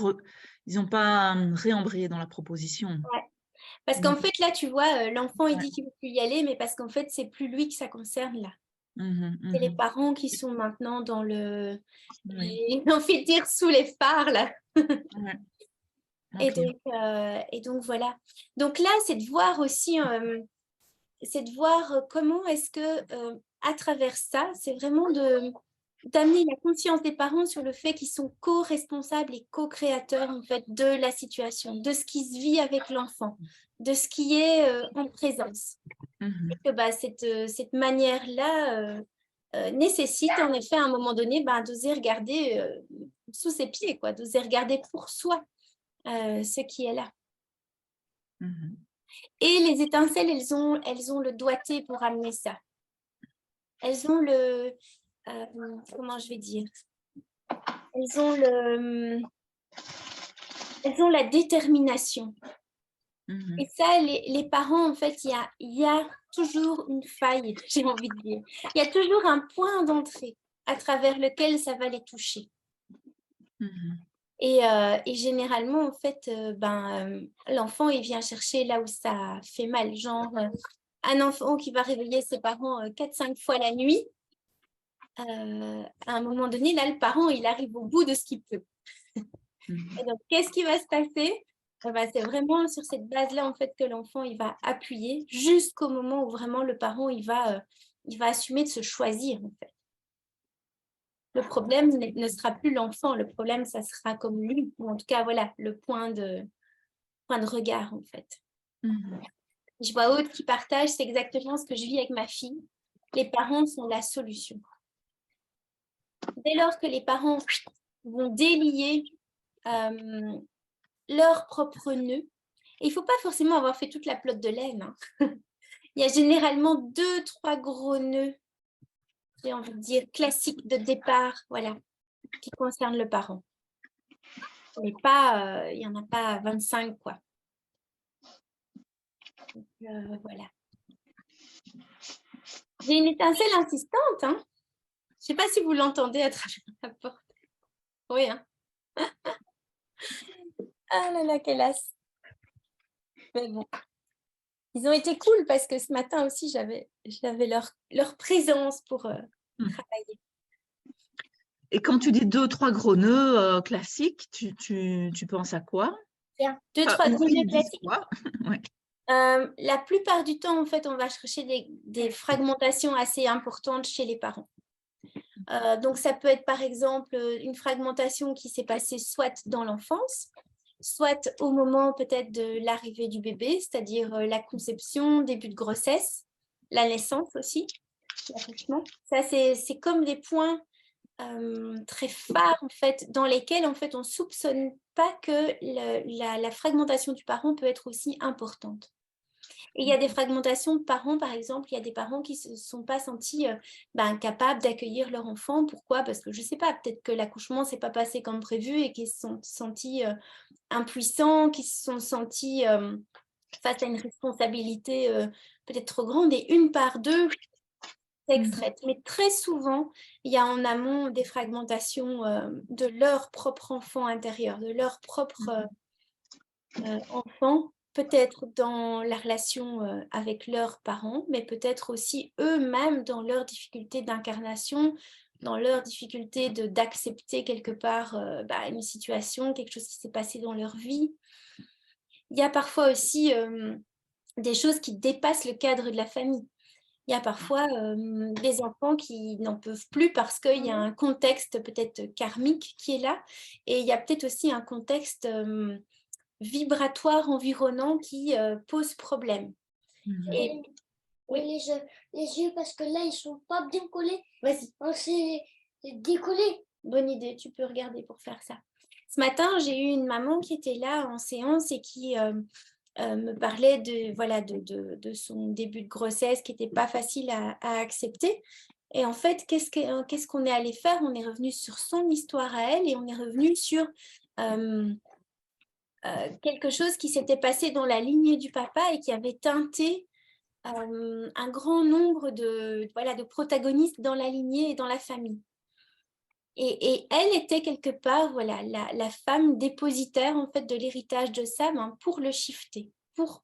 réembrayé dans la proposition. Ouais. Parce qu'en Donc, fait, là, tu vois, l'enfant, il ouais. dit qu'il ne veut plus y aller, mais parce qu'en fait, c'est plus lui que ça concerne, là. C'est les Mhm. parents qui sont maintenant dans Oui, j'ai envie de dire sous les phares, là. ouais. Ok. Et donc, voilà. Donc là, c'est de voir aussi c'est de voir comment est-ce que, à travers ça, c'est vraiment d'amener la conscience des parents sur le fait qu'ils sont co-responsables et co-créateurs en fait de la situation, de ce qui se vit avec l'enfant, de ce qui est en présence. Mhm. Et que bah, cette manière-là nécessite en effet à un moment donné bah, d'oser regarder sous ses pieds, quoi, d'oser regarder pour soi ce qui est là. Mhm. Et les étincelles, elles ont le doigté pour amener ça. Elles ont comment je vais dire, elles ont elles ont la détermination. Mhm. Et ça, les parents, en fait, il y a toujours une faille, j'ai envie de dire. Il y a toujours un point d'entrée à travers lequel ça va les toucher. Mhm. Et généralement, en fait, l'enfant, il vient chercher là où ça fait mal. Genre, un enfant qui va réveiller ses parents 4-5 fois la nuit, à un moment donné, là, le parent, il arrive au bout de ce qu'il peut. Mhm. Et donc, qu'est-ce qui va se passer? C'est vraiment sur cette base-là, en fait, que l'enfant, il va appuyer jusqu'au moment où vraiment le parent, il va assumer de se choisir, en fait. Le problème ne sera plus l'enfant, le problème, ça sera comme lui, ou en tout cas, voilà, le point de regard, en fait. Mhm. Je vois Aude qui partage, c'est exactement ce que je vis avec ma fille. Les parents sont la solution. Dès lors que les parents vont délier leur propre nœud, et il ne faut pas forcément avoir fait toute la pelote de laine. Hein. Il y a généralement 2-3 gros nœuds, j'ai envie de dire, classiques de départ, voilà, qui concernent le parent. Mais pas, il n'y en a pas 25, quoi. Donc, voilà. J'ai une étincelle insistante, hein. Je ne sais pas si vous l'entendez à travers la porte. Oui, hein. Ah là là, quelle as. Mais bon. Ils ont été cool parce que ce matin aussi, j'avais leur présence pour travailler. Et quand tu dis 2, 3 gros nœuds classiques, tu penses à quoi? Bien. 2, Enfin, 3 ou gros nœuds ils disent classiques. quoi? Ouais. La plupart du temps, en fait, on va chercher des fragmentations assez importantes chez les parents. Donc, ça peut être, par exemple, une fragmentation qui s'est passée soit dans l'enfance, soit au moment peut-être de l'arrivée du bébé, c'est-à-dire la conception, début de grossesse, la naissance aussi, l'accouchement. Ça, c'est comme des points très phares, en fait, dans lesquels, en fait, on ne soupçonne pas que la fragmentation du parent peut être aussi importante. Et il y a des fragmentations de parents, par exemple, il y a des parents qui ne se sont pas sentis capables d'accueillir leur enfant. Pourquoi? Parce que je ne sais pas, peut-être que l'accouchement ne s'est pas passé comme prévu et qu'ils se sont sentis impuissants, qu'ils se sont sentis face à une responsabilité peut-être trop grande. Et une part d'eux, s'extraitent. Mais très souvent, il y a en amont des fragmentations de leur propre enfant intérieur, de leur propre enfant, peut-être dans la relation avec leurs parents, mais peut-être aussi eux-mêmes dans leur difficulté d'incarnation, dans leur difficulté d'accepter quelque part une situation, quelque chose qui s'est passé dans leur vie. Il y a parfois aussi des choses qui dépassent le cadre de la famille. Il y a parfois des enfants qui n'en peuvent plus parce qu'il y a un contexte peut-être karmique qui est là, et il y a peut-être aussi un contexte vibratoire environnant qui pose problème. Et oui, les yeux, parce que là, ils sont pas bien collés. Vas-y. C'est décollé. Bonne idée, tu peux regarder pour faire ça. Ce matin, j'ai eu une maman qui était là en séance et qui me parlait de son début de grossesse qui n'était pas facile à accepter. Et en fait, qu'est-ce qu'on est allé faire? On est revenu sur son histoire à elle et on est revenu sur quelque chose qui s'était passé dans la lignée du papa et qui avait teinté un grand nombre de protagonistes dans la lignée et dans la famille. Et elle était quelque part la femme dépositaire en fait de l'héritage de Sam pour le shifter, pour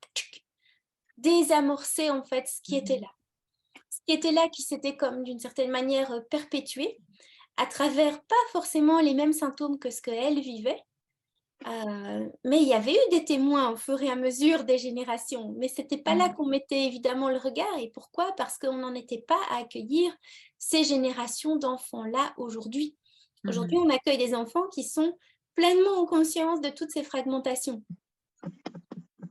désamorcer en fait ce qui était là. Ce qui était là, qui s'était comme d'une certaine manière perpétué à travers pas forcément les mêmes symptômes que ce qu'elle vivait, mais il y avait eu des témoins au fur et à mesure des générations, mais c'était pas là qu'on mettait évidemment le regard. Et pourquoi? Parce qu'on n'en était pas à accueillir ces générations d'enfants-là aujourd'hui. Aujourd'hui, on accueille des enfants qui sont pleinement en conscience de toutes ces fragmentations.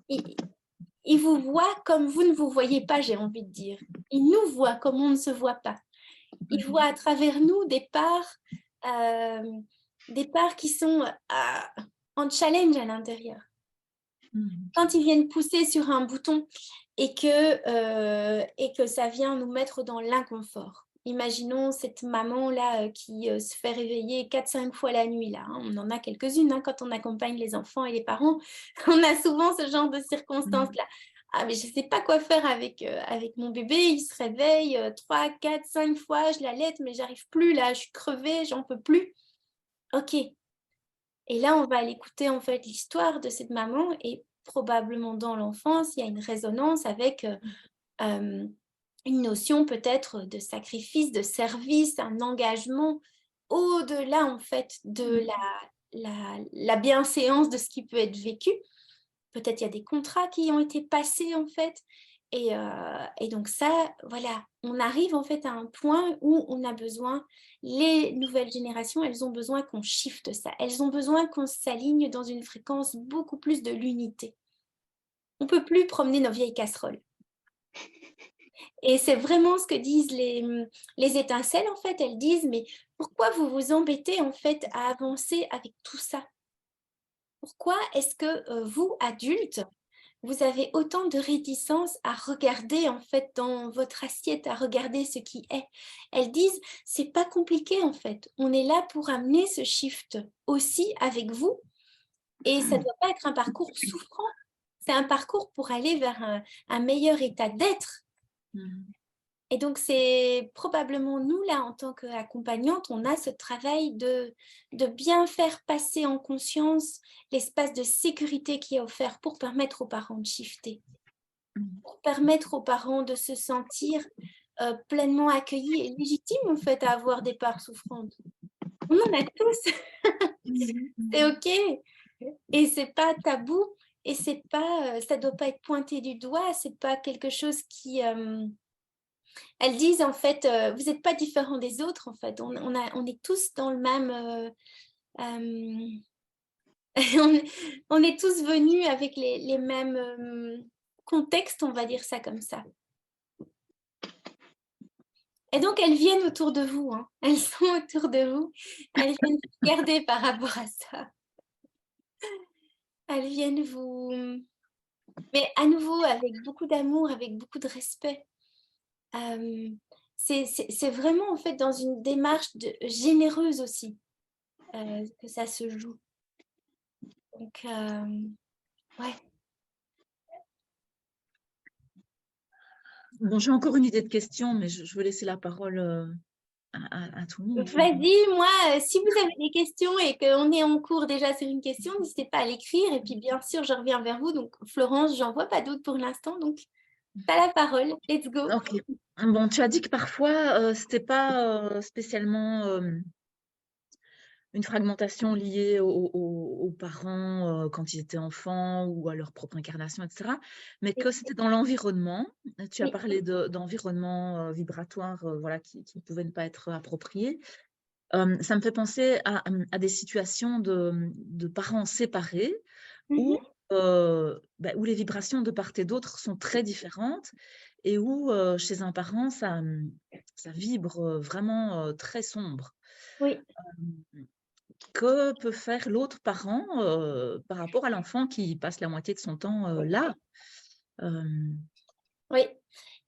Ils vous voient comme vous ne vous voyez pas, j'ai envie de dire. Ils nous voient comme on ne se voit pas. Ils voient à travers nous des parts qui sont en challenge à l'intérieur. Quand ils viennent pousser sur un bouton et que ça vient nous mettre dans l'inconfort. Imaginons cette maman-là qui se fait réveiller 4-5 fois la nuit. Là, hein. On en a quelques-unes quand on accompagne les enfants et les parents. On a souvent ce genre de circonstances-là. Ah, mais je ne sais pas quoi faire avec mon bébé. Il se réveille 3, 4, 5 fois. Je l'allaite, mais j'arrive plus. Là, je suis crevée, j'en peux plus. OK. Et là, on va aller écouter en fait l'histoire de cette maman et probablement dans l'enfance, il y a une résonance avec une notion peut-être de sacrifice, de service, un engagement au-delà en fait de la bienséance de ce qui peut être vécu. Peut-être il y a des contrats qui ont été passés en fait. Et donc ça, voilà, on arrive en fait à un point où on a besoin, les nouvelles générations, elles ont besoin qu'on shifte ça. Elles ont besoin qu'on s'aligne dans une fréquence beaucoup plus de l'unité. On ne peut plus promener nos vieilles casseroles. Et c'est vraiment ce que disent les étincelles, en fait. Elles disent, mais pourquoi vous vous embêtez, en fait, à avancer avec tout ça? Pourquoi est-ce que vous, adultes, vous avez autant de réticence à regarder, en fait, dans votre assiette, à regarder ce qui est? Elles disent, c'est pas compliqué, en fait. On est là pour amener ce shift aussi avec vous. Et ça ne doit pas être un parcours souffrant. C'est un parcours pour aller vers un meilleur état d'être. Et donc, c'est probablement nous, là, en tant qu'accompagnantes, on a ce travail de bien faire passer en conscience l'espace de sécurité qui est offert pour permettre aux parents de shifter, pour permettre aux parents de se sentir pleinement accueillis et légitimes, en fait, à avoir des parts souffrantes. On en a tous. C'est OK. Et c'est pas tabou. Et c'est pas, ça doit pas être pointé du doigt. C'est pas quelque chose qui... Elles disent en fait, vous n'êtes pas différents des autres en fait. On est tous dans le même... on est tous venus avec les mêmes contextes, on va dire ça comme ça. Et donc, elles viennent autour de vous. Hein. Elles sont autour de vous. Elles viennent vous regarder par rapport à ça. Elles viennent vous... Mais à nouveau, avec beaucoup d'amour, avec beaucoup de respect. C'est vraiment en fait dans une démarche généreuse aussi que ça se joue. Donc, ouais. Bon, j'ai encore une idée de question, mais je veux laisser la parole à tout le monde, finalement. Vas-y, moi, si vous avez des questions et qu'on est en cours déjà sur une question, n'hésitez pas à l'écrire. Et puis, bien sûr, je reviens vers vous. Donc, Florence, j'en vois pas d'autres pour l'instant. Donc, tu as la parole. Let's go. Ok. Bon, tu as dit que parfois, c'était pas spécialement une fragmentation liée aux parents quand ils étaient enfants ou à leur propre incarnation, etc. Mais que c'était dans l'environnement. Tu as Oui. parlé d'environnement vibratoire voilà, qui ne pouvait ne pas être approprié. Ça me fait penser à des situations de parents séparés où, Mhm. où les vibrations de part et d'autre sont très différentes et où chez un parent, ça vibre vraiment très sombre. Oui. Que peut faire l'autre parent par rapport à l'enfant qui passe la moitié de son temps là? Oui.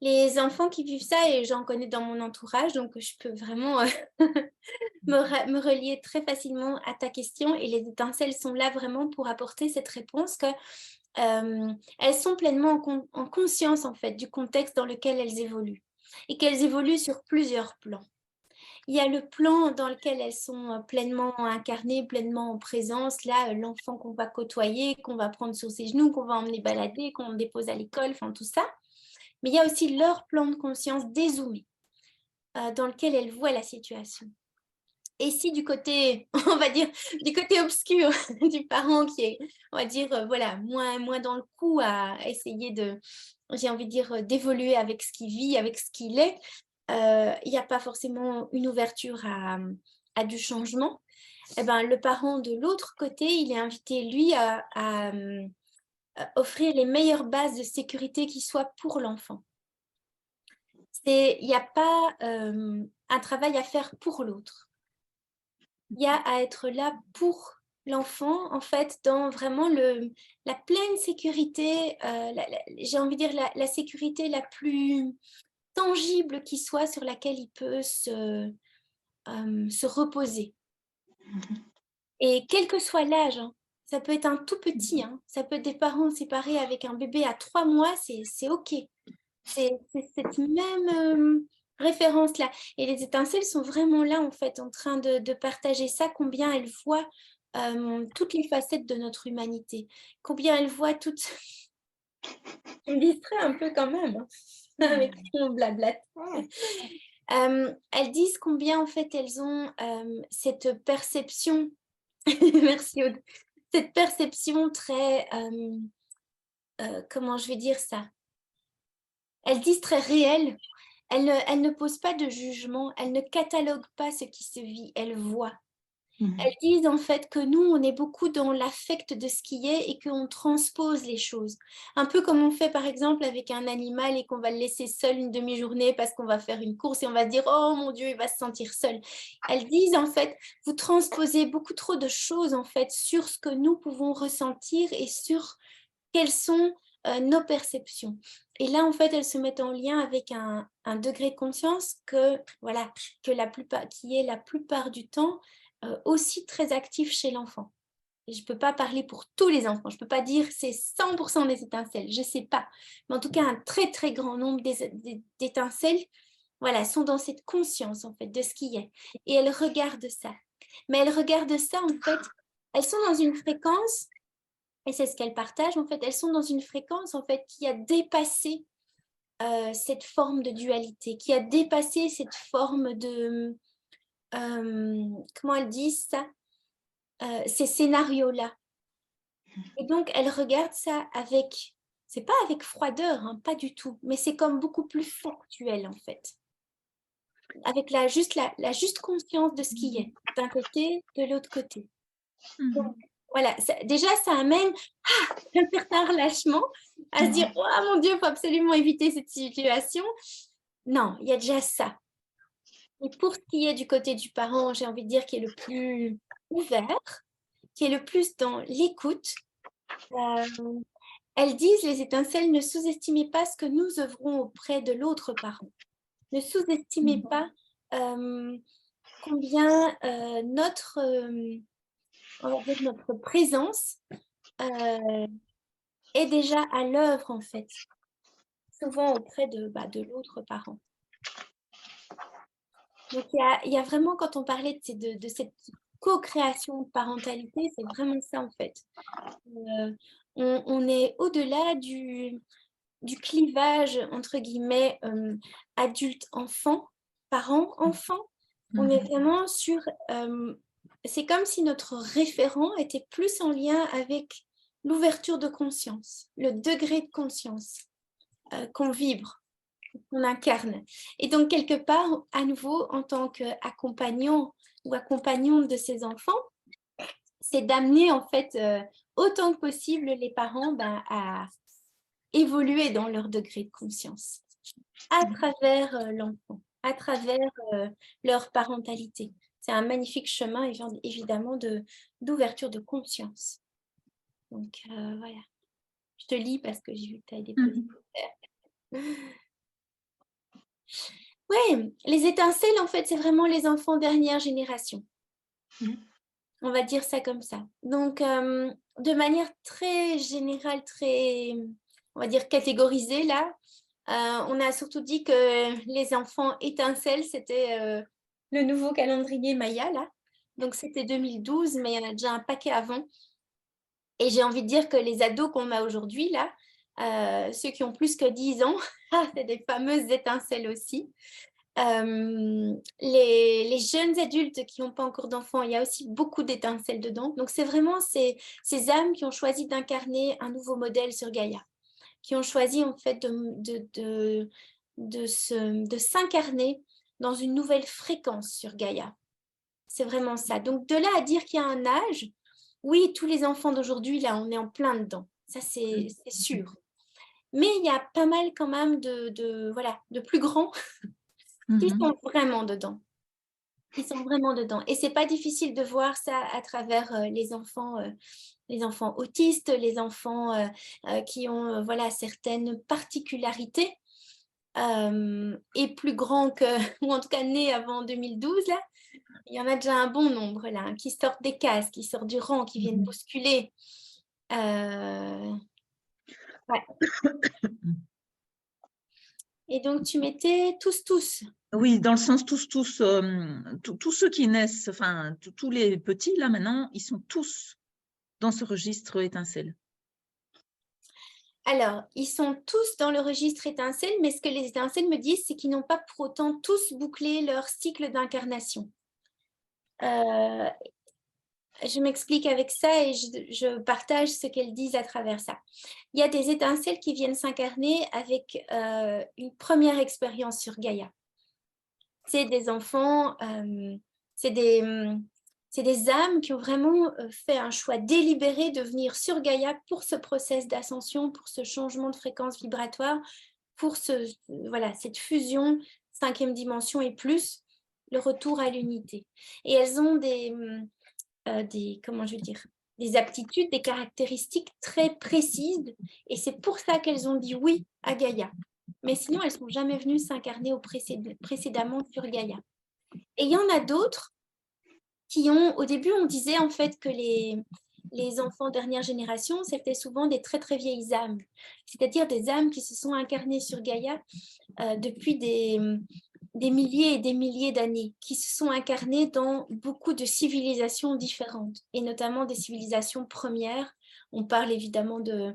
Les enfants qui vivent ça, et j'en connais dans mon entourage, donc je peux vraiment me relier très facilement à ta question. Et les étincelles sont là vraiment pour apporter cette réponse que elles sont pleinement en conscience en fait du contexte dans lequel elles évoluent et qu'elles évoluent sur plusieurs plans. Il y a le plan dans lequel elles sont pleinement incarnées, pleinement en présence. Là, l'enfant qu'on va côtoyer, qu'on va prendre sur ses genoux, qu'on va emmener balader, qu'on dépose à l'école, enfin tout ça. Mais il y a aussi leur plan de conscience dézoomé dans lequel elles voient la situation. Et si du côté, on va dire, du côté obscur du parent qui est, on va dire, voilà, moins dans le coup à essayer de, j'ai envie de dire, d'évoluer avec ce qu'il vit, avec ce qu'il est, il n'y a pas forcément une ouverture à du changement. Eh ben, le parent de l'autre côté, il est invité, lui, à offrir les meilleures bases de sécurité qui soient pour l'enfant. Il n'y a pas un travail à faire pour l'autre. Il y a à être là pour l'enfant, en fait, dans vraiment la pleine sécurité, j'ai envie de dire la sécurité la plus tangible qui soit, sur laquelle il peut se reposer. Et quel que soit l'âge, hein, ça peut être un tout petit, hein, ça peut être des parents séparés avec un bébé à 3 mois, c'est OK. C'est cette même référence-là. Et les étincelles sont vraiment là, en fait, en train de partager ça, combien elles voient toutes les facettes de notre humanité, combien elles voient toutes... Je me distrais un peu quand même, hein, avec mon blabla. Elles disent combien, en fait, elles ont cette perception, merci Aude, cette perception très, comment je vais dire ça? Elles disent très réelle. Elles ne posent pas de jugement, elles ne cataloguent pas ce qui se vit, elles voient. Elles disent en fait que nous, on est beaucoup dans l'affect de ce qui est et qu'on transpose les choses. Un peu comme on fait par exemple avec un animal et qu'on va le laisser seul une demi-journée parce qu'on va faire une course et on va se dire « Oh mon Dieu, il va se sentir seul ». Elles disent en fait, vous transposez beaucoup trop de choses en fait sur ce que nous pouvons ressentir et sur quelles sont nos perceptions. Et là, en fait, elles se mettent en lien avec un degré de conscience voilà, qui est la plupart du temps aussi très actif chez l'enfant. Et je ne peux pas parler pour tous les enfants. Je ne peux pas dire c'est 100% des étincelles. Je ne sais pas. Mais en tout cas, un très, très grand nombre d'étincelles voilà, sont dans cette conscience, en fait, de ce qui est. Et elles regardent ça. Mais elles regardent ça, en fait, elles sont dans une fréquence, et c'est ce qu'elles partagent, en fait, elles sont dans une fréquence, en fait, qui a dépassé cette forme de dualité, qui a dépassé cette forme de... comment elles disent ça, ces scénarios-là. Et donc, elles regardent ça avec, c'est pas avec froideur, hein, pas du tout, mais c'est comme beaucoup plus factuel en fait, avec la juste conscience de ce qui est, d'un côté, de l'autre côté. Donc, voilà, déjà, ça amène un certain relâchement, à se dire, oh mon Dieu, il faut absolument éviter cette situation. Non, il y a déjà ça. Et pour ce qui est du côté du parent, j'ai envie de dire qui est le plus ouvert, qui est le plus dans l'écoute, elles disent, les étincelles, ne sous-estimez pas ce que nous œuvrons auprès de l'autre parent. Ne sous-estimez pas combien on va dire notre présence est déjà à l'œuvre, en fait. souvent auprès de l'autre parent. Donc, il y a vraiment, quand on parlait de cette co-création de parentalité, c'est vraiment ça en fait. On est au-delà du clivage, entre guillemets, adulte-enfant, parent-enfant. On est vraiment sur... c'est comme si notre référent était plus en lien avec l'ouverture de conscience, le degré de conscience qu'on vibre, qu'on incarne. Et donc, quelque part, à nouveau, en tant qu'accompagnant ou accompagnante de ces enfants, c'est d'amener en fait autant que possible les parents à évoluer dans leur degré de conscience à travers l'enfant, à travers leur parentalité. C'est un magnifique chemin, évidemment, d'ouverture de conscience. Donc, voilà. Je te lis parce que j'ai vu que tu avais déposé. Oui, les étincelles, en fait, c'est vraiment les enfants dernière génération. On va dire ça comme ça. Donc, de manière très générale, très, on va dire, catégorisée, là, on a surtout dit que les enfants étincelles, c'était le nouveau calendrier Maya, là. Donc, c'était 2012, mais il y en a déjà un paquet avant. Et j'ai envie de dire que les ados qu'on a aujourd'hui, là, ceux qui ont plus que 10 ans, c'est des fameuses étincelles aussi. Les jeunes adultes qui n'ont pas encore d'enfants, il y a aussi beaucoup d'étincelles dedans. Donc, c'est vraiment ces âmes qui ont choisi d'incarner un nouveau modèle sur Gaïa, qui ont choisi en fait de s'incarner dans une nouvelle fréquence sur Gaïa. C'est vraiment ça. Donc, de là à dire qu'il y a un âge, oui, tous les enfants d'aujourd'hui, là, on est en plein dedans. Ça, c'est sûr. Mais il y a pas mal quand même de plus grands qui sont vraiment dedans. Ils sont vraiment dedans. Et c'est pas difficile de voir ça à travers les enfants autistes, les enfants qui ont certaines particularités et plus grands que, ou en tout cas nés avant 2012, là. Il y en a déjà un bon nombre là, hein, qui sortent des cases, qui sortent du rang, qui viennent bousculer. Ouais. Et donc, tu mettais tous. Oui, dans le sens tous, tous ceux qui naissent, enfin, tous les petits, là, maintenant, ils sont tous dans ce registre étincelle. Alors, ils sont tous dans le registre étincelle, mais ce que les étincelles me disent, c'est qu'ils n'ont pas pour autant tous bouclé leur cycle d'incarnation. Je m'explique avec ça et je partage ce qu'elles disent à travers ça. Il y a des étincelles qui viennent s'incarner avec une première expérience sur Gaïa. C'est des enfants, c'est des âmes qui ont vraiment fait un choix délibéré de venir sur Gaïa pour ce process d'ascension, pour ce changement de fréquence vibratoire, pour cette fusion 5e dimension et plus, le retour à l'unité. Et elles ont des aptitudes, des caractéristiques très précises et c'est pour ça qu'elles ont dit oui à Gaïa. Mais sinon, elles ne sont jamais venues s'incarner précédemment sur Gaïa. Et il y en a d'autres qui ont, au début, on disait en fait que les enfants dernière génération, c'était souvent des très très vieilles âmes, c'est-à-dire des âmes qui se sont incarnées sur Gaïa depuis des milliers et des milliers d'années, qui se sont incarnées dans beaucoup de civilisations différentes, et notamment des civilisations premières. On parle évidemment de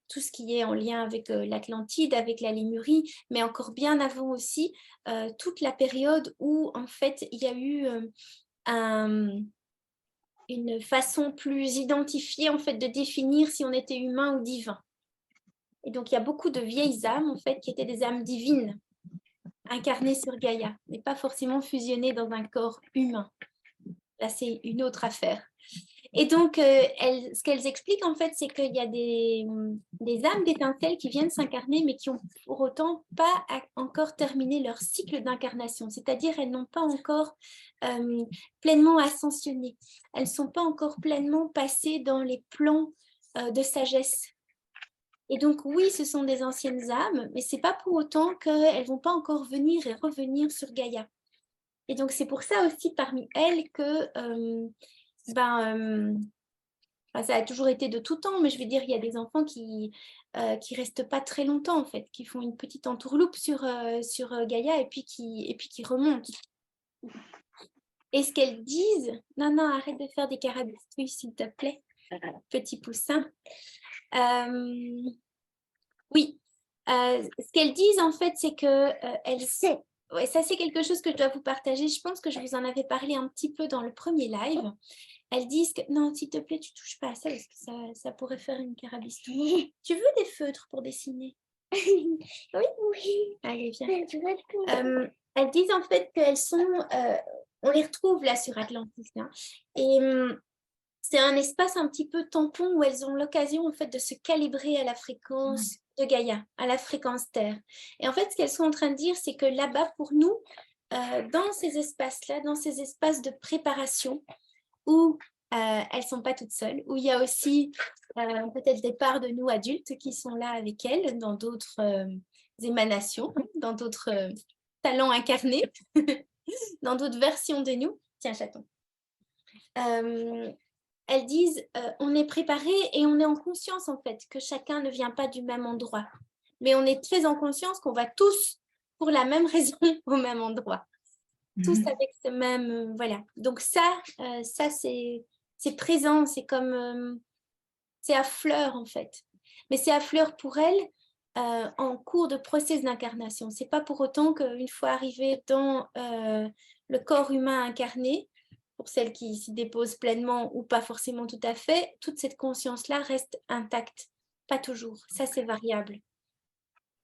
tout ce qui est en lien avec l'Atlantide, avec la Lémurie, mais encore bien avant aussi, toute la période où en fait il y a eu une façon plus identifiée en fait de définir si on était humain ou divin. Et donc il y a beaucoup de vieilles âmes en fait qui étaient des âmes divines incarnées sur Gaïa, mais pas forcément fusionnées dans un corps humain. Là, c'est une autre affaire. Et donc, ce qu'elles expliquent, en fait, c'est qu'il y a des âmes d'étincelles qui viennent s'incarner, mais qui n'ont pour autant pas encore terminé leur cycle d'incarnation. C'est-à-dire, elles n'ont pas encore pleinement ascensionné. Elles ne sont pas encore pleinement passées dans les plans de sagesse. Et donc, oui, ce sont des anciennes âmes, mais ce n'est pas pour autant qu'elles ne vont pas encore venir et revenir sur Gaïa. Et donc, c'est pour ça aussi, parmi elles, que Enfin, ça a toujours été de tout temps, mais je veux dire, il y a des enfants qui restent pas très longtemps, en fait, qui font une petite entourloupe sur Gaïa et puis qui remontent. Et ce qu'elles disent, non, arrête de faire des carabistouilles, s'il te plaît, petit poussin. Oui, ce qu'elles disent, en fait, c'est que ouais, ça, c'est quelque chose que je dois vous partager. Je pense que je vous en avais parlé un petit peu dans le premier live. Elles disent que non, s'il te plaît, tu touches pas à ça parce que ça pourrait faire une carabistouille. Tu veux des feutres pour dessiner? Oui. Allez, viens. Elles disent en fait qu'elles sont, on les retrouve là sur Atlantis, hein, et c'est un espace un petit peu tampon où elles ont l'occasion en fait de se calibrer à la fréquence de Gaïa, à la fréquence Terre. Et en fait, ce qu'elles sont en train de dire, c'est que là-bas, pour nous, dans ces espaces-là, dans ces espaces de préparation, où elles ne sont pas toutes seules, où il y a aussi peut-être des parts de nous adultes qui sont là avec elles, dans d'autres émanations, dans d'autres talents incarnés, dans d'autres versions de nous. Tiens, chaton. Elles disent, on est préparé et on est en conscience en fait que chacun ne vient pas du même endroit. Mais on est très en conscience qu'on va tous, pour la même raison, au même endroit. Tous avec ce même... voilà. Donc ça c'est présent, c'est comme... c'est à fleur en fait. Mais c'est à fleur pour elles en cours de process d'incarnation. C'est pas pour autant qu'une fois arrivée dans le corps humain incarné, pour celles qui s'y déposent pleinement ou pas forcément tout à fait, toute cette conscience-là reste intacte. Pas toujours. Ça, c'est variable.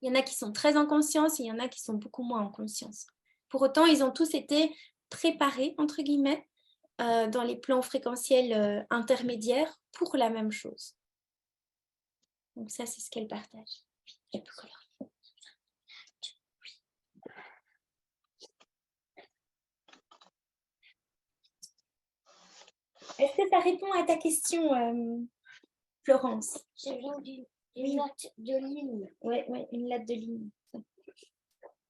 Il y en a qui sont très en conscience et il y en a qui sont beaucoup moins en conscience. Pour autant, ils ont tous été préparés, entre guillemets, dans les plans fréquentiels intermédiaires pour la même chose. Donc ça, c'est ce qu'elles partagent. Est-ce que ça répond à ta question, Florence? J'ai vu une latte de ligne. Oui, une latte de ligne.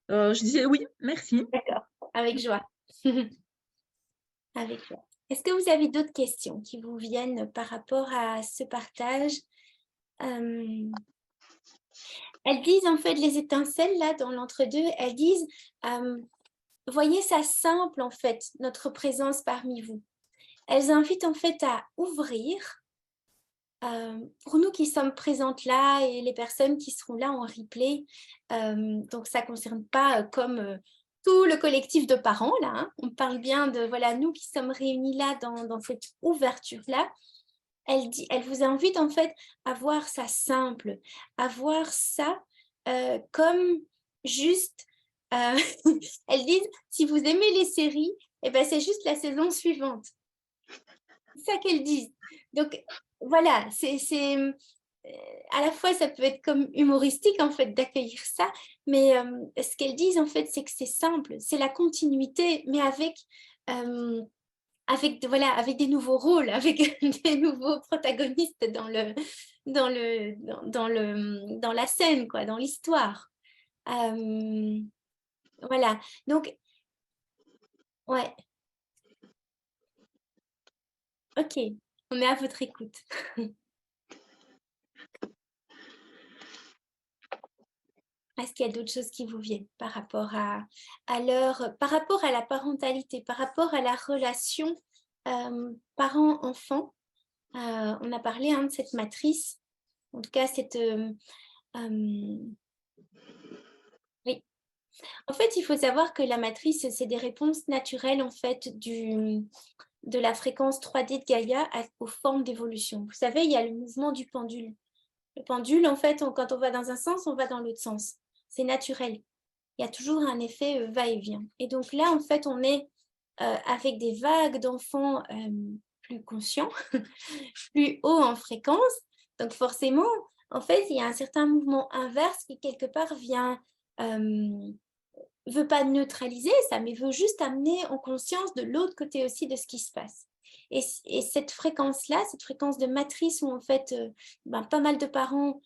Je disais oui, merci. D'accord, avec joie. Avec joie. Est-ce que vous avez d'autres questions qui vous viennent par rapport à ce partage? Elles disent en fait, les étincelles là dans l'entre-deux, elles disent voyez ça simple en fait, notre présence parmi vous. Elles invitent en fait à ouvrir pour nous qui sommes présentes là et les personnes qui seront là en replay. Donc ça ne concerne pas comme tout le collectif de parents là, hein. On parle bien de voilà, nous qui sommes réunis là dans cette ouverture-là. Elle vous invite en fait à voir ça simple, à voir ça comme juste, elles disent, si vous aimez les séries, eh ben, c'est juste la saison suivante. C'est ça qu'elles disent. Donc voilà, à la fois ça peut être comme humoristique en fait d'accueillir ça, mais ce qu'elles disent en fait c'est que c'est simple, c'est la continuité, mais avec des nouveaux rôles, avec des nouveaux protagonistes dans la scène, quoi, dans l'histoire. Voilà. Donc, ouais. Ok, on est à votre écoute. Est-ce qu'il y a d'autres choses qui vous viennent par rapport à par rapport à la parentalité, par rapport à la relation parent-enfant? On a parlé de cette matrice, en tout cas oui. En fait, il faut savoir que la matrice, c'est des réponses naturelles en fait de la fréquence 3D de Gaïa aux formes d'évolution. Vous savez, il y a le mouvement du pendule. Le pendule, en fait, quand on va dans un sens, on va dans l'autre sens. C'est naturel. Il y a toujours un effet va-et-vient. Et donc là, en fait, on est avec des vagues d'enfants plus conscients, plus haut en fréquence. Donc forcément, en fait, il y a un certain mouvement inverse qui, quelque part, veut pas neutraliser ça, mais veut juste amener en conscience de l'autre côté aussi de ce qui se passe. Et cette fréquence-là, cette fréquence de matrice où en fait pas mal de parents,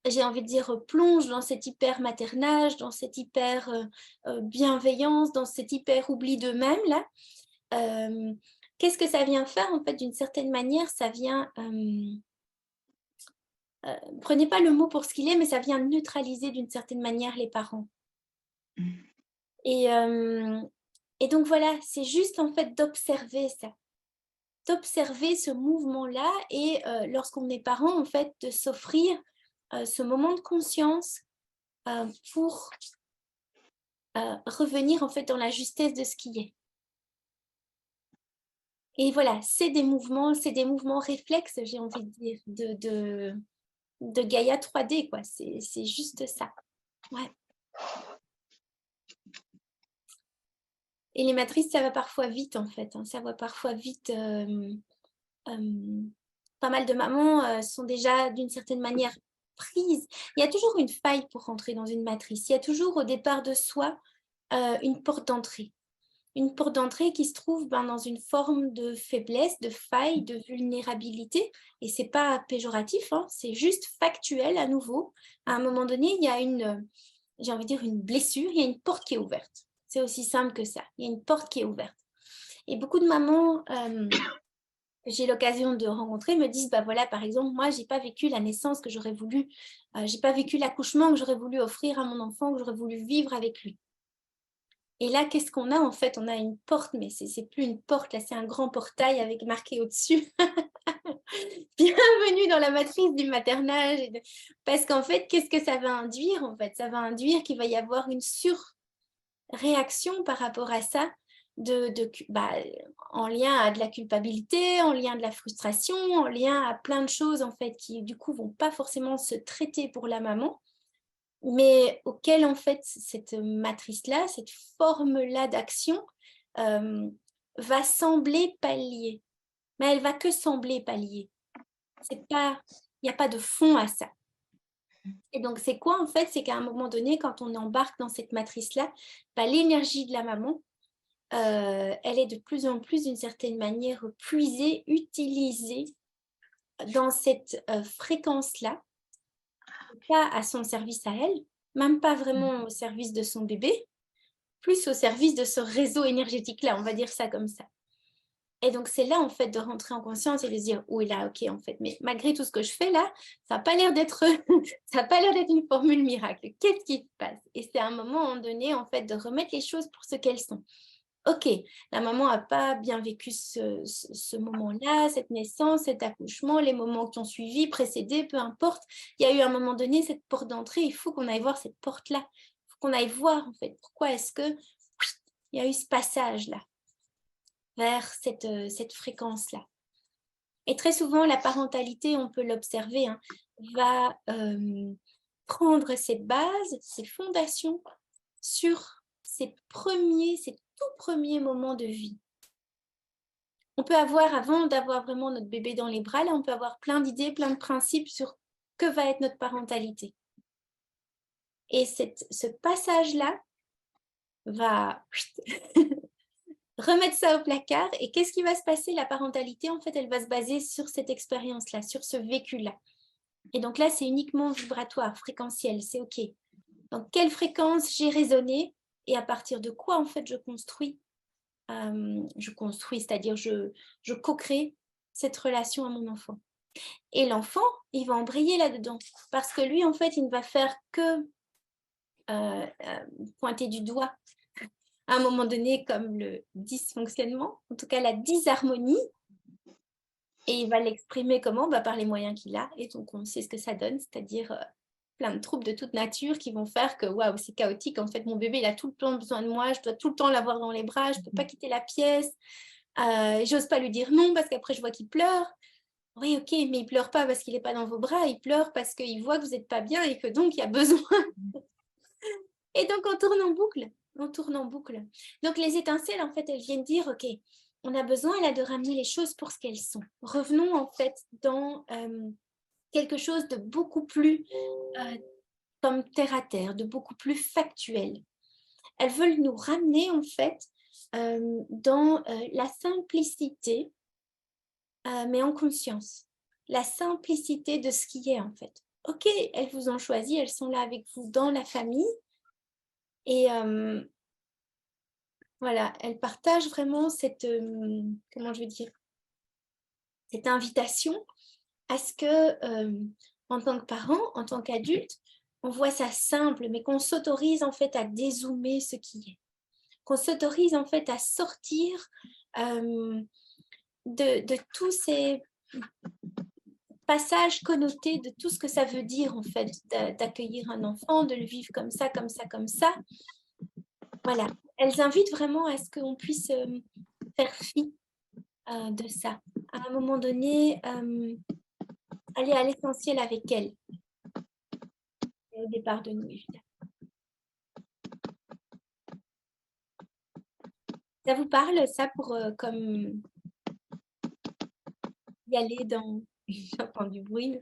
j'ai envie de dire, plongent dans cet hyper maternage, dans cette hyper bienveillance, dans cet hyper oubli d'eux-mêmes là, qu'est-ce que ça vient faire en fait d'une certaine manière? Ça vient, prenez pas le mot pour ce qu'il est, mais ça vient neutraliser d'une certaine manière les parents. Et, et donc voilà, c'est juste en fait d'observer ça, d'observer ce mouvement-là et lorsqu'on est parent, en fait, de s'offrir ce moment de conscience pour revenir en fait dans la justesse de ce qui est. Et voilà, c'est des mouvements réflexes, j'ai envie de dire, de Gaïa 3D, quoi. C'est juste ça. Ouais. Et les matrices, ça va parfois vite, en fait. Hein. Ça va parfois vite. Pas mal de mamans sont déjà d'une certaine manière prises. Il y a toujours une faille pour rentrer dans une matrice. Il y a toujours au départ de soi une porte d'entrée. Une porte d'entrée qui se trouve dans une forme de faiblesse, de faille, de vulnérabilité. Et ce n'est pas péjoratif, hein, c'est juste factuel à nouveau. À un moment donné, il y a j'ai envie de dire une blessure, il y a une porte qui est ouverte. C'est aussi simple que ça. Il y a une porte qui est ouverte. Et beaucoup de mamans que j'ai l'occasion de rencontrer me disent, bah voilà, par exemple, moi, j'ai pas vécu la naissance que j'aurais voulu, j'ai pas vécu l'accouchement que j'aurais voulu offrir à mon enfant, que j'aurais voulu vivre avec lui. Et là, qu'est-ce qu'on a en fait? On a une porte, mais c'est plus une porte, là, c'est un grand portail avec marqué au-dessus. Bienvenue dans la matrice du maternage. Parce qu'en fait, qu'est-ce que ça va induire en fait? Ça va induire qu'il va y avoir une surréaction par rapport à ça, en lien à de la culpabilité, en lien à de la frustration, en lien à plein de choses en fait qui du coup vont pas forcément se traiter pour la maman, mais auquel en fait cette matrice-là, cette forme-là d'action va sembler pallier. Mais elle va que sembler pallier. Il n'y a pas de fond à ça. Et donc c'est quoi en fait? C'est qu'à un moment donné, quand on embarque dans cette matrice-là, l'énergie de la maman, elle est de plus en plus d'une certaine manière puisée, utilisée dans cette fréquence-là, pas à son service à elle, même pas vraiment au service de son bébé, plus au service de ce réseau énergétique-là, on va dire ça comme ça. Et donc, c'est là, en fait, de rentrer en conscience et de se dire, oui, là, ok, en fait, mais malgré tout ce que je fais là, ça n'a pas l'air d'être une formule miracle. Qu'est-ce qui se passe? Et c'est à un moment donné, en fait, de remettre les choses pour ce qu'elles sont. Ok, la maman n'a pas bien vécu ce moment-là, cette naissance, cet accouchement, les moments qui ont suivi, précédés, peu importe. Il y a eu à un moment donné cette porte d'entrée, il faut qu'on aille voir cette porte-là. Il faut qu'on aille voir, en fait, pourquoi est-ce qu'il y a eu ce passage-là vers cette fréquence-là. Et très souvent, la parentalité, on peut l'observer, hein, va prendre ses bases, ses fondations sur ces tout premiers moments de vie. On peut avoir, avant d'avoir vraiment notre bébé dans les bras, là, on peut avoir plein d'idées, plein de principes sur que va être notre parentalité. Et ce passage-là va remettre ça au placard. Et qu'est-ce qui va se passer? La parentalité, en fait, elle va se baser sur cette expérience-là, sur ce vécu-là. Et donc là, c'est uniquement vibratoire, fréquentiel, c'est OK. Donc, quelle fréquence j'ai résonné et à partir de quoi, en fait, je construis, c'est-à-dire je co-crée cette relation à mon enfant. Et l'enfant, il va embrayer là-dedans parce que lui, en fait, il ne va faire que pointer du doigt à un moment donné comme le dysfonctionnement, en tout cas la disharmonie, et il va l'exprimer comment? Par les moyens qu'il a, et donc on sait ce que ça donne, c'est-à-dire plein de troubles de toute nature qui vont faire que waouh, c'est chaotique, en fait mon bébé il a tout le temps besoin de moi, je dois tout le temps l'avoir dans les bras, je ne peux pas quitter la pièce, j'ose pas lui dire non parce qu'après je vois qu'il pleure. Oui, ok, mais il pleure pas parce qu'il n'est pas dans vos bras, il pleure parce qu'il voit que vous n'êtes pas bien et que donc il y a besoin. Et donc on tourne en boucle. On tourne en boucle. Donc les étincelles, en fait, elles viennent dire, ok, on a besoin là de ramener les choses pour ce qu'elles sont. Revenons en fait dans quelque chose de beaucoup plus comme terre à terre, de beaucoup plus factuel. Elles veulent nous ramener en fait dans la simplicité, mais en conscience. La simplicité de ce qui est en fait. Ok, elles vous ont choisi, elles sont là avec vous dans la famille. Et Voilà, elle partage vraiment cette, comment je vais dire, cette invitation à ce que, en tant que parent, en tant qu'adulte, on voit ça simple, mais qu'on s'autorise en fait à dézoomer ce qui est. Qu'on s'autorise en fait à sortir de tous ces passages connotés, de tout ce que ça veut dire en fait d'accueillir un enfant, de le vivre comme ça, comme ça, comme ça. Voilà, elles invitent vraiment à ce qu'on puisse faire fi de ça. À un moment donné, aller à l'essentiel avec elles. Et au départ de nous, évidemment. Ça vous parle, ça, pour comme y aller dans... J'entends du bruit.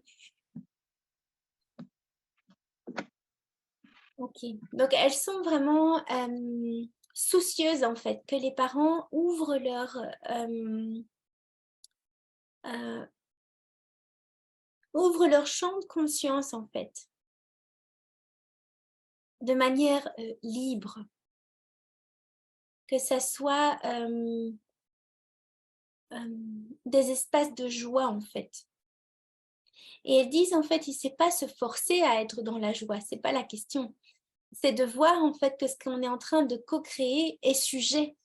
Ok. Donc, elles sont vraiment soucieuses, en fait, que les parents ouvrent leur champ de conscience, en fait, de manière libre. Que ça soit des espaces de joie, en fait. Et elles disent, en fait, il ne sait pas se forcer à être dans la joie, ce n'est pas la question. C'est de voir, en fait, que ce qu'on est en train de co-créer est sujet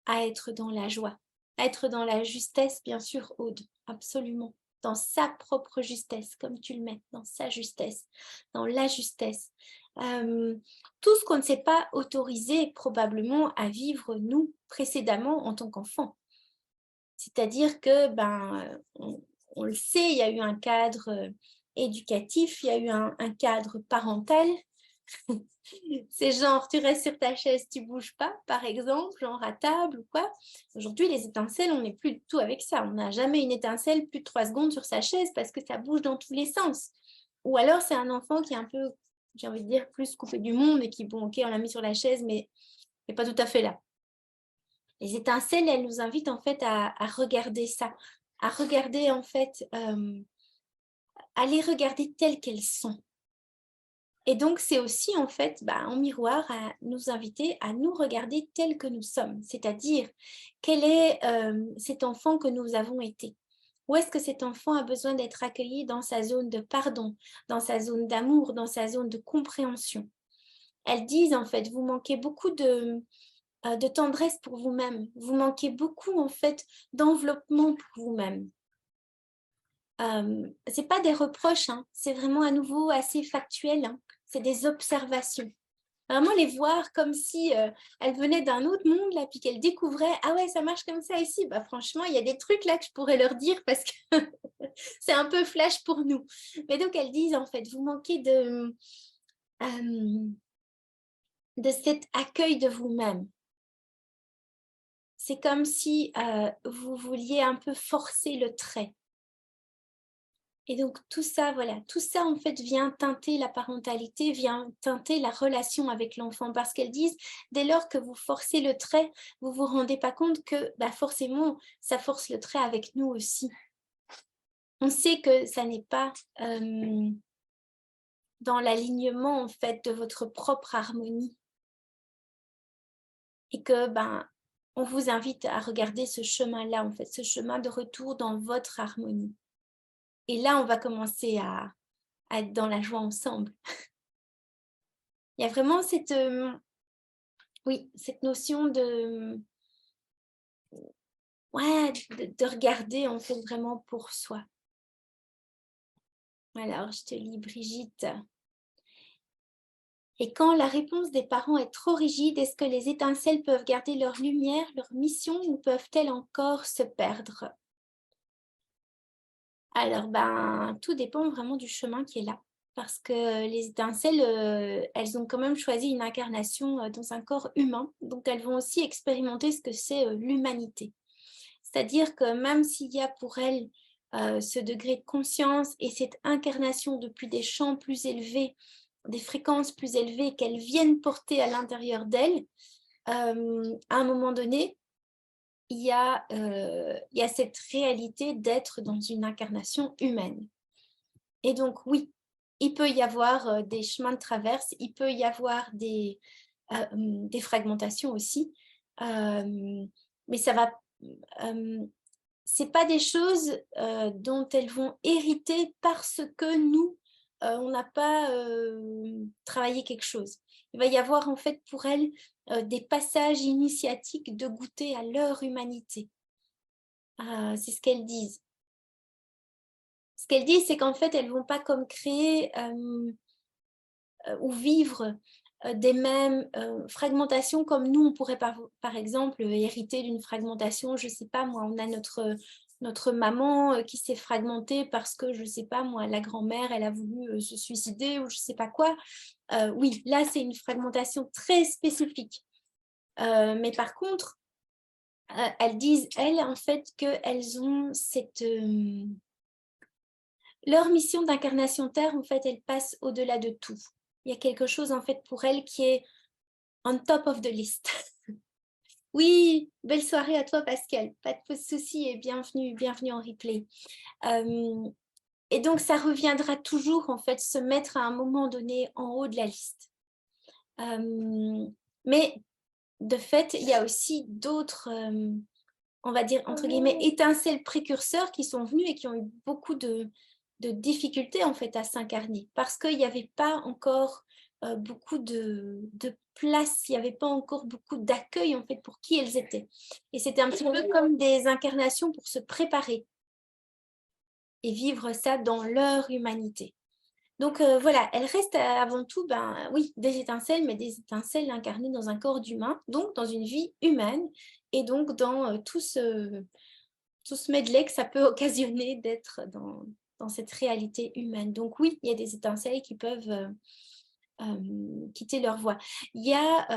à être dans la joie, à être dans la justesse, bien sûr, Aude, absolument. Dans sa propre justesse, comme tu le mets, dans sa justesse, dans la justesse. Tout ce qu'on ne s'est pas autorisé probablement à vivre, nous, précédemment, en tant qu'enfants. C'est-à-dire que, on le sait, il y a eu un cadre éducatif, il y a eu un cadre parental. C'est genre, tu restes sur ta chaise, tu bouges pas, par exemple, genre à table ou quoi. Aujourd'hui, les étincelles, on n'est plus du tout avec ça. On n'a jamais une étincelle plus de 3 secondes sur sa chaise parce que ça bouge dans tous les sens. Ou alors, c'est un enfant qui est un peu, j'ai envie de dire, plus coupé du monde et qui, bon, ok, on l'a mis sur la chaise, mais n'est pas tout à fait là. Les étincelles, elles nous invitent en fait à regarder ça, à regarder en fait, à les regarder telles qu'elles sont. Et donc, c'est aussi en fait, en miroir, à nous inviter à nous regarder tels que nous sommes, c'est-à-dire quel est cet enfant que nous avons été. Où est-ce que cet enfant a besoin d'être accueilli dans sa zone de pardon, dans sa zone d'amour, dans sa zone de compréhension. Elles disent en fait, vous manquez beaucoup de tendresse pour vous-même. Vous manquez beaucoup en fait d'enveloppement pour vous-même. C'est pas des reproches, hein, c'est vraiment à nouveau assez factuel. Hein, c'est des observations. Vraiment les voir comme si elles venaient d'un autre monde là, puis qu'elles découvraient ah ouais ça marche comme ça ici. Franchement il y a des trucs là que je pourrais leur dire parce que c'est un peu flash pour nous. Mais donc elles disent en fait vous manquez de cet accueil de vous-même. C'est comme si vous vouliez un peu forcer le trait. Et donc tout ça, voilà, tout ça en fait vient teinter la parentalité, vient teinter la relation avec l'enfant parce qu'elles disent, dès lors que vous forcez le trait, vous ne vous rendez pas compte que forcément, ça force le trait avec nous aussi. On sait que ça n'est pas dans l'alignement en fait de votre propre harmonie. Et que on vous invite à regarder ce chemin-là, en fait, ce chemin de retour dans votre harmonie. Et là, on va commencer à être dans la joie ensemble. Il y a vraiment cette notion de regarder en fait vraiment pour soi. Alors, je te lis Brigitte. Et quand la réponse des parents est trop rigide, est-ce que les étincelles peuvent garder leur lumière, leur mission, ou peuvent-elles encore se perdre? Alors, tout dépend vraiment du chemin qui est là. Parce que les étincelles, elles ont quand même choisi une incarnation dans un corps humain. Donc, elles vont aussi expérimenter ce que c'est l'humanité. C'est-à-dire que même s'il y a pour elles ce degré de conscience et cette incarnation depuis des champs plus élevés, des fréquences plus élevées qu'elles viennent porter à l'intérieur d'elles, à un moment donné, il y a cette réalité d'être dans une incarnation humaine. Et donc, oui, il peut y avoir des chemins de traverse, il peut y avoir des fragmentations aussi, mais ça va... c'est pas des choses dont elles vont hériter parce que nous, on n'a pas travaillé quelque chose. Il va y avoir en fait pour elles des passages initiatiques de goûter à leur humanité. C'est ce qu'elles disent. Ce qu'elles disent, c'est qu'en fait, elles ne vont pas comme créer ou vivre des mêmes fragmentations comme nous, on pourrait par exemple hériter d'une fragmentation, je ne sais pas moi, on a notre maman qui s'est fragmentée parce que, je ne sais pas moi, la grand-mère, elle a voulu se suicider ou je ne sais pas quoi. Oui, là, c'est une fragmentation très spécifique. Mais par contre, elles disent, elles, en fait, qu'elles ont cette... leur mission d'incarnation Terre, en fait, elle passe au-delà de tout. Il y a quelque chose, en fait, pour elles qui est on top of the list. Oui, belle soirée à toi, Pascal. Pas de souci et bienvenue en replay. Et donc, ça reviendra toujours, en fait, se mettre à un moment donné en haut de la liste. Mais de fait, il y a aussi d'autres, on va dire, entre guillemets, étincelles précurseurs qui sont venus et qui ont eu beaucoup de difficultés, en fait, à s'incarner parce qu'il n'y avait pas encore beaucoup de place, il n'y avait pas encore beaucoup d'accueil, en fait, pour qui elles étaient. Et c'était un petit peu comme des incarnations pour se préparer et vivre ça dans leur humanité. Donc voilà, elles restent avant tout, oui, des étincelles, mais des étincelles incarnées dans un corps d'humain, donc dans une vie humaine, et donc dans tout ce medley que ça peut occasionner d'être dans cette réalité humaine. Donc oui, il y a des étincelles qui peuvent quitter leur voie. Il y a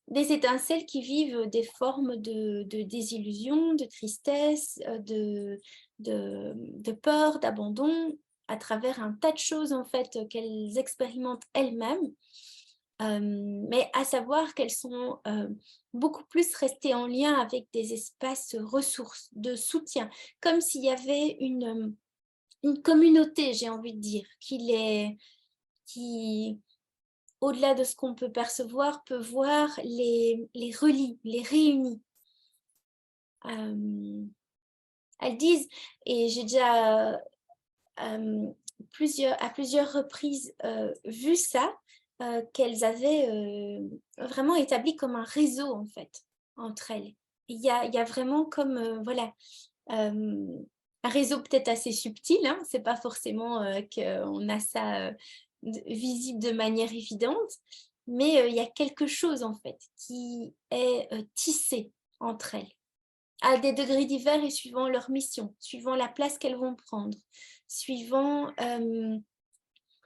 des étincelles qui vivent des formes de désillusion, de tristesse, de peur, d'abandon, à travers un tas de choses en fait qu'elles expérimentent elles-mêmes, mais à savoir qu'elles sont beaucoup plus restées en lien avec des espaces ressources, de soutien, comme s'il y avait une communauté, j'ai envie de dire, qui au-delà de ce qu'on peut percevoir, peut voir les relie, les réunit. Elles disent, et j'ai déjà à plusieurs reprises vu ça, qu'elles avaient vraiment établi comme un réseau en fait entre elles. Il y a vraiment comme voilà un réseau peut-être assez subtil, hein, c'est pas forcément qu'on a ça visible de manière évidente, mais il y a quelque chose en fait qui est tissé entre elles à des degrés divers et suivant leur mission, suivant la place qu'elles vont prendre, suivant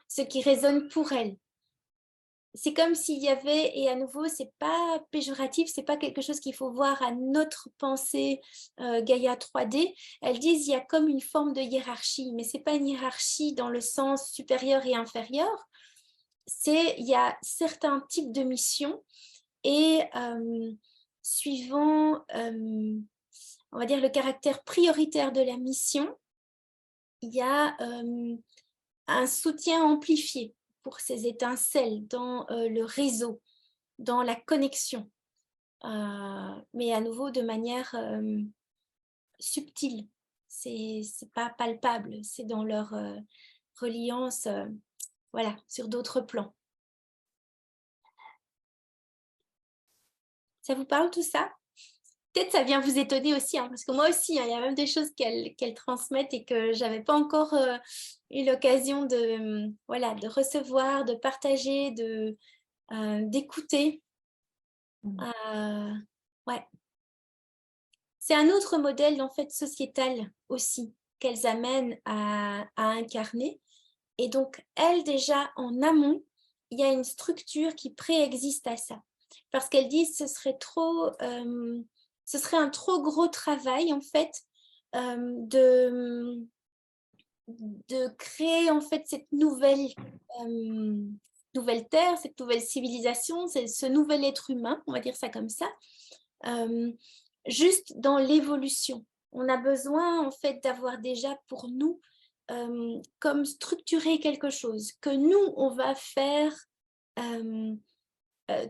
ce qui résonne pour elles. C'est comme s'il y avait, et à nouveau, c'est pas péjoratif, c'est pas quelque chose qu'il faut voir à notre pensée Gaïa 3D. Elles disent il y a comme une forme de hiérarchie, mais c'est pas une hiérarchie dans le sens supérieur et inférieur. Il y a certains types de missions et suivant, on va dire, le caractère prioritaire de la mission, il y a un soutien amplifié pour ces étincelles dans le réseau, dans la connexion, mais à nouveau de manière subtile. C'est pas palpable, c'est dans leur reliance, voilà, sur d'autres plans. Ça vous parle tout ça? Peut-être ça vient vous étonner aussi, hein, parce que moi aussi, hein, il y a même des choses qu'elles transmettent et que je n'avais pas encore eu l'occasion de, voilà, de recevoir, de partager, d'écouter. Ouais. C'est un autre modèle en fait sociétal aussi qu'elles amènent à incarner. Et donc, elles déjà en amont, il y a une structure qui préexiste à ça. Parce qu'elles disent ce serait un trop gros travail en fait de créer en fait cette nouvelle terre, cette nouvelle civilisation, ce nouvel être humain, on va dire ça comme ça, juste dans l'évolution. On a besoin en fait d'avoir déjà pour nous comme structurer quelque chose que nous on va faire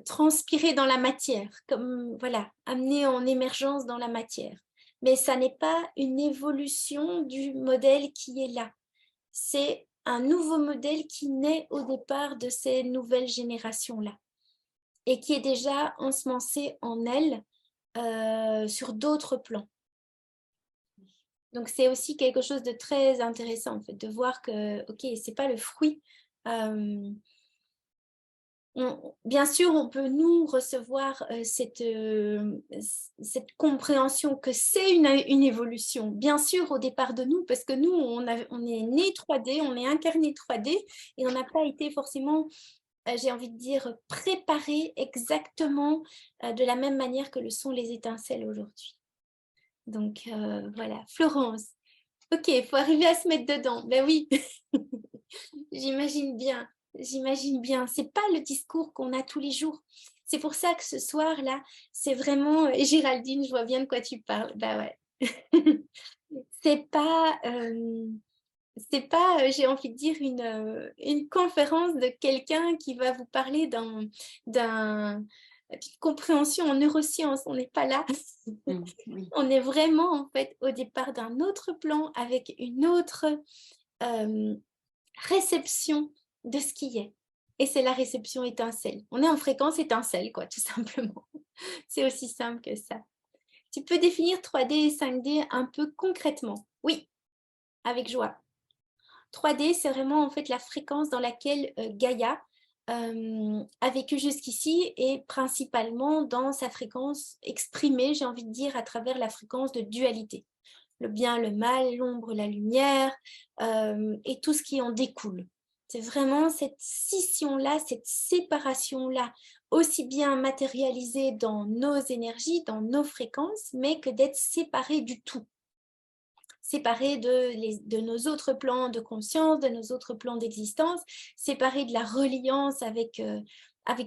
transpirer dans la matière, comme voilà, amener en émergence dans la matière. Mais ça n'est pas une évolution du modèle qui est là. C'est un nouveau modèle qui naît au départ de ces nouvelles générations-là et qui est déjà ensemencé en elles sur d'autres plans. Donc, c'est aussi quelque chose de très intéressant, en fait, de voir que, ok, c'est pas le fruit. Bien sûr, on peut nous recevoir cette compréhension que c'est une évolution, bien sûr, au départ de nous, parce que nous, on est né 3D, on est incarné 3D, et on n'a pas été forcément, j'ai envie de dire, préparé exactement de la même manière que le sont les étincelles aujourd'hui. Donc, voilà. Florence, ok, il faut arriver à se mettre dedans. Ben oui, j'imagine bien. J'imagine bien. C'est pas le discours qu'on a tous les jours. C'est pour ça que ce soir-là, c'est vraiment... Et Géraldine, je vois bien de quoi tu parles. Bah ouais. C'est pas, j'ai envie de dire, une conférence de quelqu'un qui va vous parler d'une compréhension en neurosciences. On n'est pas là. Oui. On est vraiment, en fait, au départ d'un autre plan avec une autre réception de ce qui est. Et c'est la réception étincelle. On est en fréquence étincelle, quoi, tout simplement. C'est aussi simple que ça. Tu peux définir 3D et 5D un peu concrètement? Oui, avec joie. 3D, c'est vraiment en fait la fréquence dans laquelle Gaïa a vécu jusqu'ici et principalement dans sa fréquence exprimée, j'ai envie de dire, à travers la fréquence de dualité. Le bien, le mal, l'ombre, la lumière et tout ce qui en découle. C'est vraiment cette scission-là, cette séparation-là, aussi bien matérialisée dans nos énergies, dans nos fréquences, mais que d'être séparée du tout. Séparée de nos autres plans de conscience, de nos autres plans d'existence, séparée de la reliance avec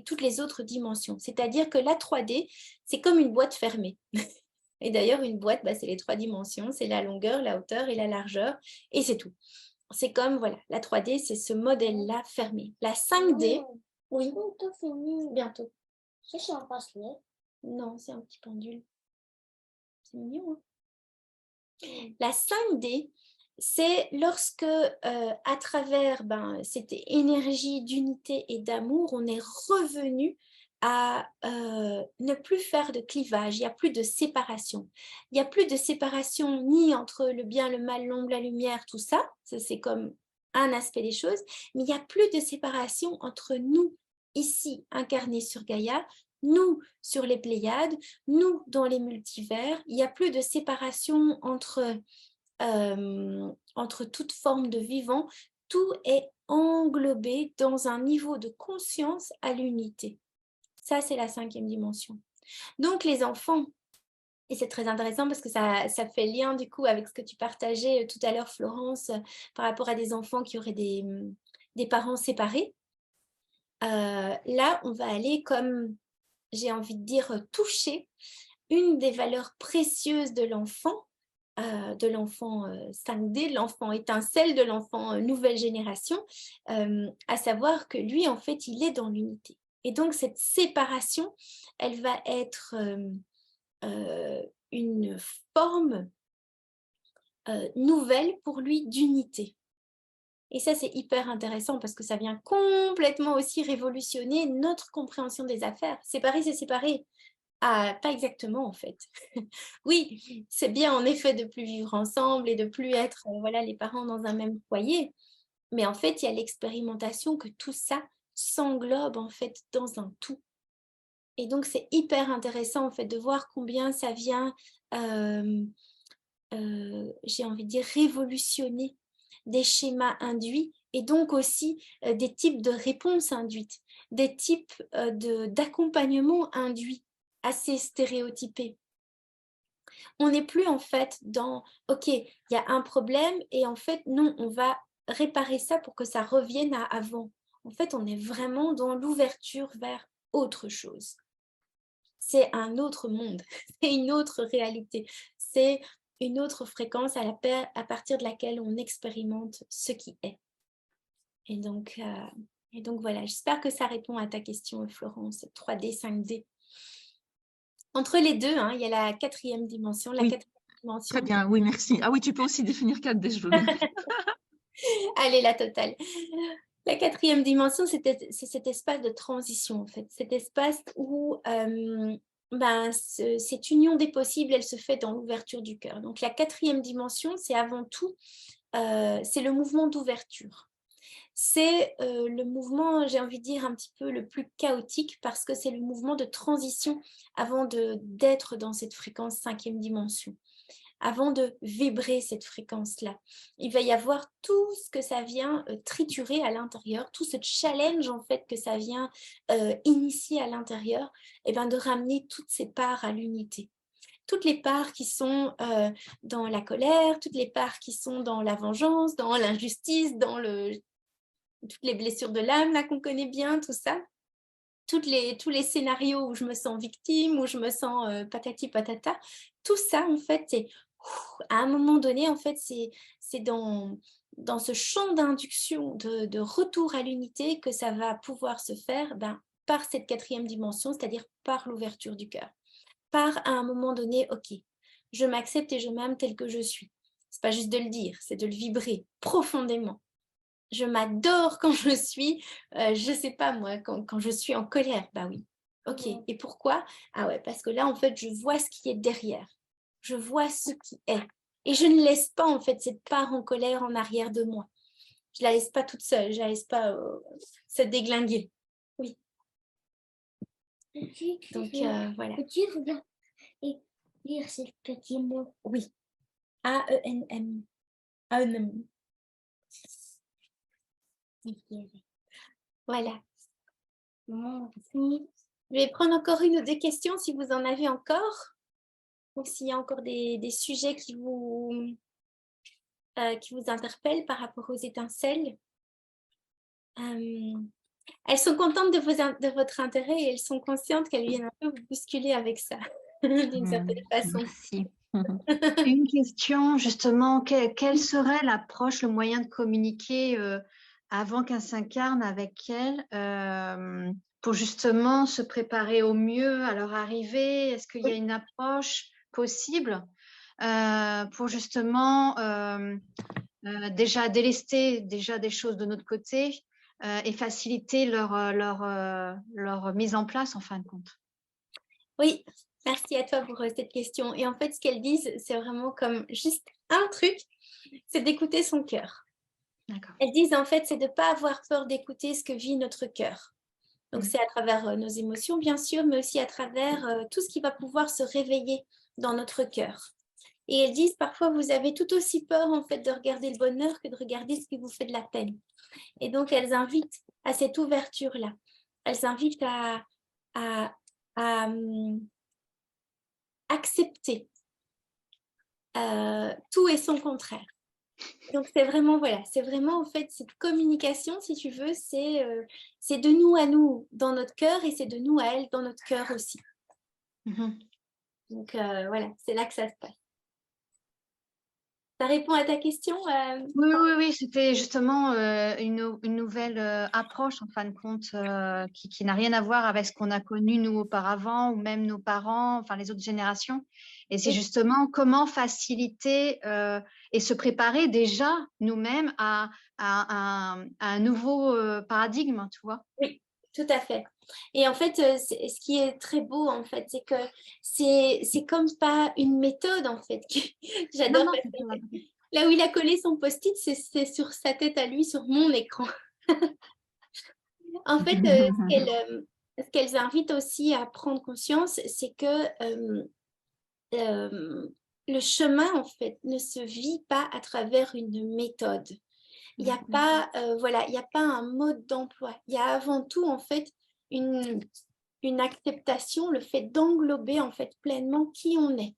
toutes les autres dimensions. C'est-à-dire que la 3D, c'est comme une boîte fermée. Et d'ailleurs, une boîte, c'est les 3 dimensions, c'est la longueur, la hauteur et la largeur, et c'est tout. C'est comme, voilà, la 3D, c'est ce modèle-là fermé. La 5D, oui, Bientôt fini. bientôt. C'est un bracelet. Non, c'est un petit pendule. C'est mignon, hein? La 5D, c'est lorsque, à travers cette énergie d'unité et d'amour, on est revenu à ne plus faire de clivage, il n'y a plus de séparation. Il n'y a plus de séparation ni entre le bien, le mal, l'ombre, la lumière, tout ça, c'est comme un aspect des choses, mais il n'y a plus de séparation entre nous, ici, incarnés sur Gaïa, nous sur les Pléiades, nous dans les multivers. Il n'y a plus de séparation entre toute forme de vivant. Tout est englobé dans un niveau de conscience à l'unité. Ça, c'est la 5e dimension. Donc, les enfants, et c'est très intéressant parce que ça fait lien du coup avec ce que tu partageais tout à l'heure, Florence, par rapport à des enfants qui auraient des parents séparés. Là, on va aller, comme j'ai envie de dire, toucher une des valeurs précieuses de l'enfant 5D, de l'enfant étincelle, de l'enfant nouvelle génération, à savoir que lui, en fait, il est dans l'unité. Et donc, cette séparation, elle va être une forme nouvelle pour lui d'unité. Et ça, c'est hyper intéressant parce que ça vient complètement aussi révolutionner notre compréhension des affaires. Séparer, c'est séparer. Ah, pas exactement en fait. Oui, c'est bien en effet de plus vivre ensemble et de plus être voilà, les parents dans un même foyer. Mais en fait, il y a l'expérimentation que tout ça s'englobe en fait dans un tout. Et donc, c'est hyper intéressant en fait de voir combien ça vient, j'ai envie de dire, révolutionner des schémas induits et donc aussi des types de réponses induites, des types d'accompagnement induits assez stéréotypés. On n'est plus en fait dans « ok, il y a un problème et en fait non, on va réparer ça pour que ça revienne à avant ». En fait, on est vraiment dans l'ouverture vers autre chose. C'est un autre monde, c'est une autre réalité, c'est une autre fréquence à partir de laquelle on expérimente ce qui est. Et donc, Et donc voilà, j'espère que ça répond à ta question, Florence, 3D, 5D. Entre les deux, hein, il y a la quatrième dimension. La Oui, quatrième dimension, très bien, oui, merci. Ah oui, tu peux aussi définir 4D, je veux bien. allez, la totale. La quatrième dimension, c'est cet espace de transition, en fait. Cet espace où cette union des possibles, elle se fait dans l'ouverture du cœur. Donc, la quatrième dimension, c'est avant tout, c'est le mouvement d'ouverture. C'est le mouvement, j'ai envie de dire, un petit peu le plus chaotique parce que c'est le mouvement de transition avant d'être dans cette fréquence cinquième dimension. Avant de vibrer cette fréquence-là. Il va y avoir tout ce que ça vient triturer à l'intérieur, tout ce challenge en fait que ça vient initier à l'intérieur, et ben de ramener toutes ces parts à l'unité. Toutes les parts qui sont dans la colère, toutes les parts qui sont dans la vengeance, dans l'injustice, dans toutes les blessures de l'âme là qu'on connaît bien, tout ça. Tous les scénarios où je me sens victime, où je me sens patati patata, tout ça en fait, c'est à un moment donné, en fait, c'est dans ce champ d'induction, de retour à l'unité que ça va pouvoir se faire par cette quatrième dimension, c'est-à-dire par l'ouverture du cœur. Par à un moment donné, ok, je m'accepte et je m'aime tel que je suis. C'est pas juste de le dire, c'est de le vibrer profondément. Je m'adore quand je suis, je sais pas moi, quand je suis en colère. Bah oui, ok. Et pourquoi? Ah ouais, parce que là, en fait, je vois ce qui est derrière. Je vois ce qui est. Et je ne laisse pas, en fait, cette part en colère en arrière de moi. Je la laisse pas toute seule, je la laisse pas se déglinguer. Oui. Donc, voilà. Peux-tu regarder et lire ces petits mots? Oui. A-E-N-M. A-E-N-M. Voilà. Je vais prendre encore une ou deux questions si vous en avez encore. Ou s'il y a encore des sujets qui vous interpellent par rapport aux étincelles. Elles sont contentes de votre intérêt et elles sont conscientes qu'elles viennent un peu vous bousculer avec ça, d'une certaine façon. Merci. Une question, justement, quelle serait l'approche, le moyen de communiquer avant qu'elle s'incarne avec elle pour justement se préparer au mieux à leur arrivée? Est-ce qu'il y a une approche possible pour justement déjà délester déjà des choses de notre côté et faciliter leur mise en place en fin de compte? Oui, merci à toi pour cette question. Et en fait, ce qu'elles disent, c'est vraiment comme juste un truc, c'est d'écouter son cœur. Elles disent en fait, c'est de ne pas avoir peur d'écouter ce que vit notre cœur. Donc, c'est à travers nos émotions, bien sûr, mais aussi à travers tout ce qui va pouvoir se réveiller dans notre cœur. Et elles disent, parfois, vous avez tout aussi peur, en fait, de regarder le bonheur que de regarder ce qui vous fait de la peine. Et donc, elles invitent à cette ouverture-là. Elles invitent à accepter tout et son contraire. Donc, c'est vraiment, voilà, c'est vraiment, en fait, cette communication, si tu veux, c'est de nous à nous dans notre cœur et c'est de nous à elle dans notre cœur aussi. Donc, voilà, c'est là que ça se passe. Ça répond à ta question Oui, c'était justement une nouvelle approche, en fin de compte, qui n'a rien à voir avec ce qu'on a connu, nous, auparavant, ou même nos parents, enfin les autres générations. Et c'est justement comment faciliter et se préparer déjà nous-mêmes à un nouveau paradigme, tu vois. Oui, tout à fait. Et en fait, ce qui est très beau, en fait, c'est que c'est comme pas une méthode, en fait. J'adore. Là où il a collé son post-it, c'est sur sa tête à lui, sur mon écran. En fait, ce qu'elles invitent aussi à prendre conscience, c'est que le chemin, en fait, ne se vit pas à travers une méthode. Il n'y a pas, voilà, il n'y a pas un mode d'emploi. Il y a avant tout, en fait, une acceptation, le fait d'englober, en fait, pleinement qui on est.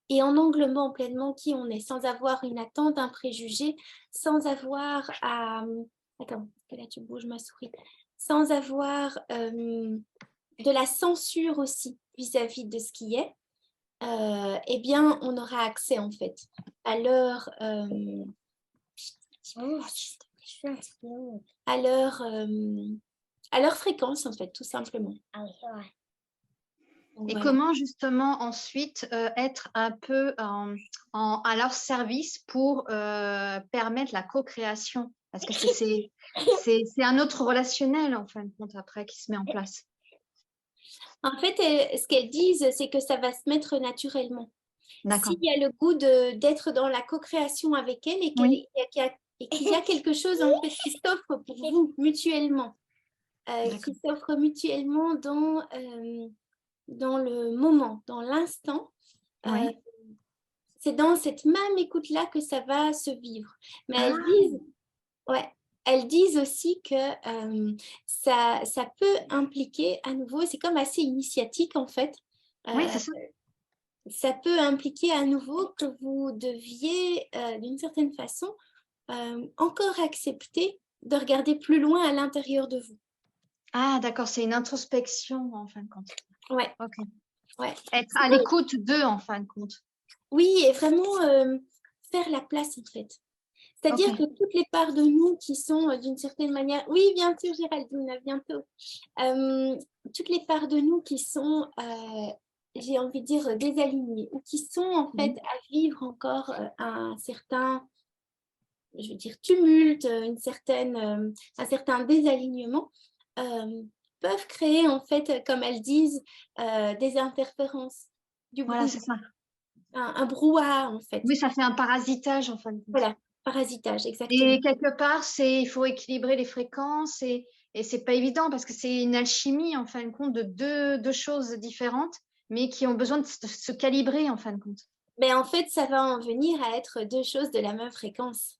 Et en englobant pleinement qui on est, sans avoir une attente, un préjugé, sans avoir à... Attends, parce que là, tu bouges ma souris. Sans avoir de la censure aussi vis-à-vis de ce qui est, eh bien, on aura accès, en fait, à leur... à leur fréquence, en fait, tout simplement. Ah oui, c'est vrai. Donc, Et voilà. comment justement ensuite être un peu à leur service pour permettre la co-création? Parce que c'est un autre relationnel en fin de compte après qui se met en place. En fait, ce qu'elles disent, c'est que ça va se mettre naturellement. D'accord. S'il y a le goût d'être dans la co-création avec elle et Oui. qu'il y a quelque chose en fait qui s'offre pour vous mutuellement, D'accord. qui s'offre mutuellement dans le moment, dans l'instant, Oui. c'est dans cette même écoute-là que ça va se vivre. Mais Ah. elles disent aussi que ça peut impliquer à nouveau, c'est comme assez initiatique en fait. Oui, c'est ça. Ça peut impliquer à nouveau que vous deviez, d'une certaine façon, encore accepter de regarder plus loin à l'intérieur de vous. Ah, d'accord, c'est une introspection en fin de compte. Ouais, Ok. ouais. Être à l'écoute d'eux en fin de compte. Oui, et vraiment faire la place en fait. C'est-à-dire Ok. que toutes les parts de nous qui sont d'une certaine manière, oui, bien sûr, Géraldine, à bientôt. Toutes les parts de nous qui sont, j'ai envie de dire, désalignées ou qui sont en fait à vivre encore un certain, je veux dire, tumulte, un certain désalignement, peuvent créer en fait, comme elles disent, des interférences, du Voilà, bruit, c'est ça. un brouhaha en fait. Oui, ça fait un parasitage en fin de compte. Voilà, parasitage, exactement. Et quelque part, il faut équilibrer les fréquences et c'est pas évident parce que c'est une alchimie en fin de compte de deux choses différentes, mais qui ont besoin de se calibrer en fin de compte. Mais en fait, ça va en venir à être deux choses de la même fréquence.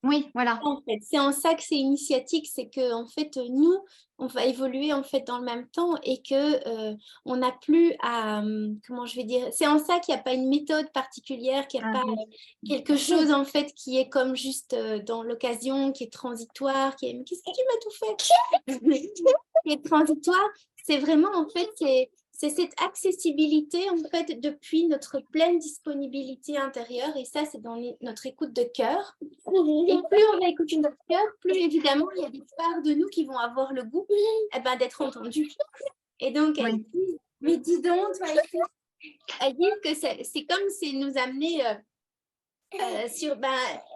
Oui, voilà. En fait, c'est en ça que c'est initiatique, c'est que en fait nous, on va évoluer en fait dans le même temps et que on n'a plus à comment je vais dire. C'est en ça qu'il n'y a pas une méthode particulière, qu'il n'y a Ah, pas oui. quelque chose en fait qui est comme juste dans l'occasion, qui est transitoire, qui est. Mais qu'est-ce que tu m'as tout fait? Qui est transitoire. C'est vraiment en fait c'est cette accessibilité en fait depuis notre pleine disponibilité intérieure et ça c'est dans notre écoute de cœur. Et plus on va écouter notre cœur, plus évidemment il y a des parts de nous qui vont avoir le goût d'être entendues. Et donc elles disent, mais dis donc, toi, elles disent que c'est comme si nous amener sur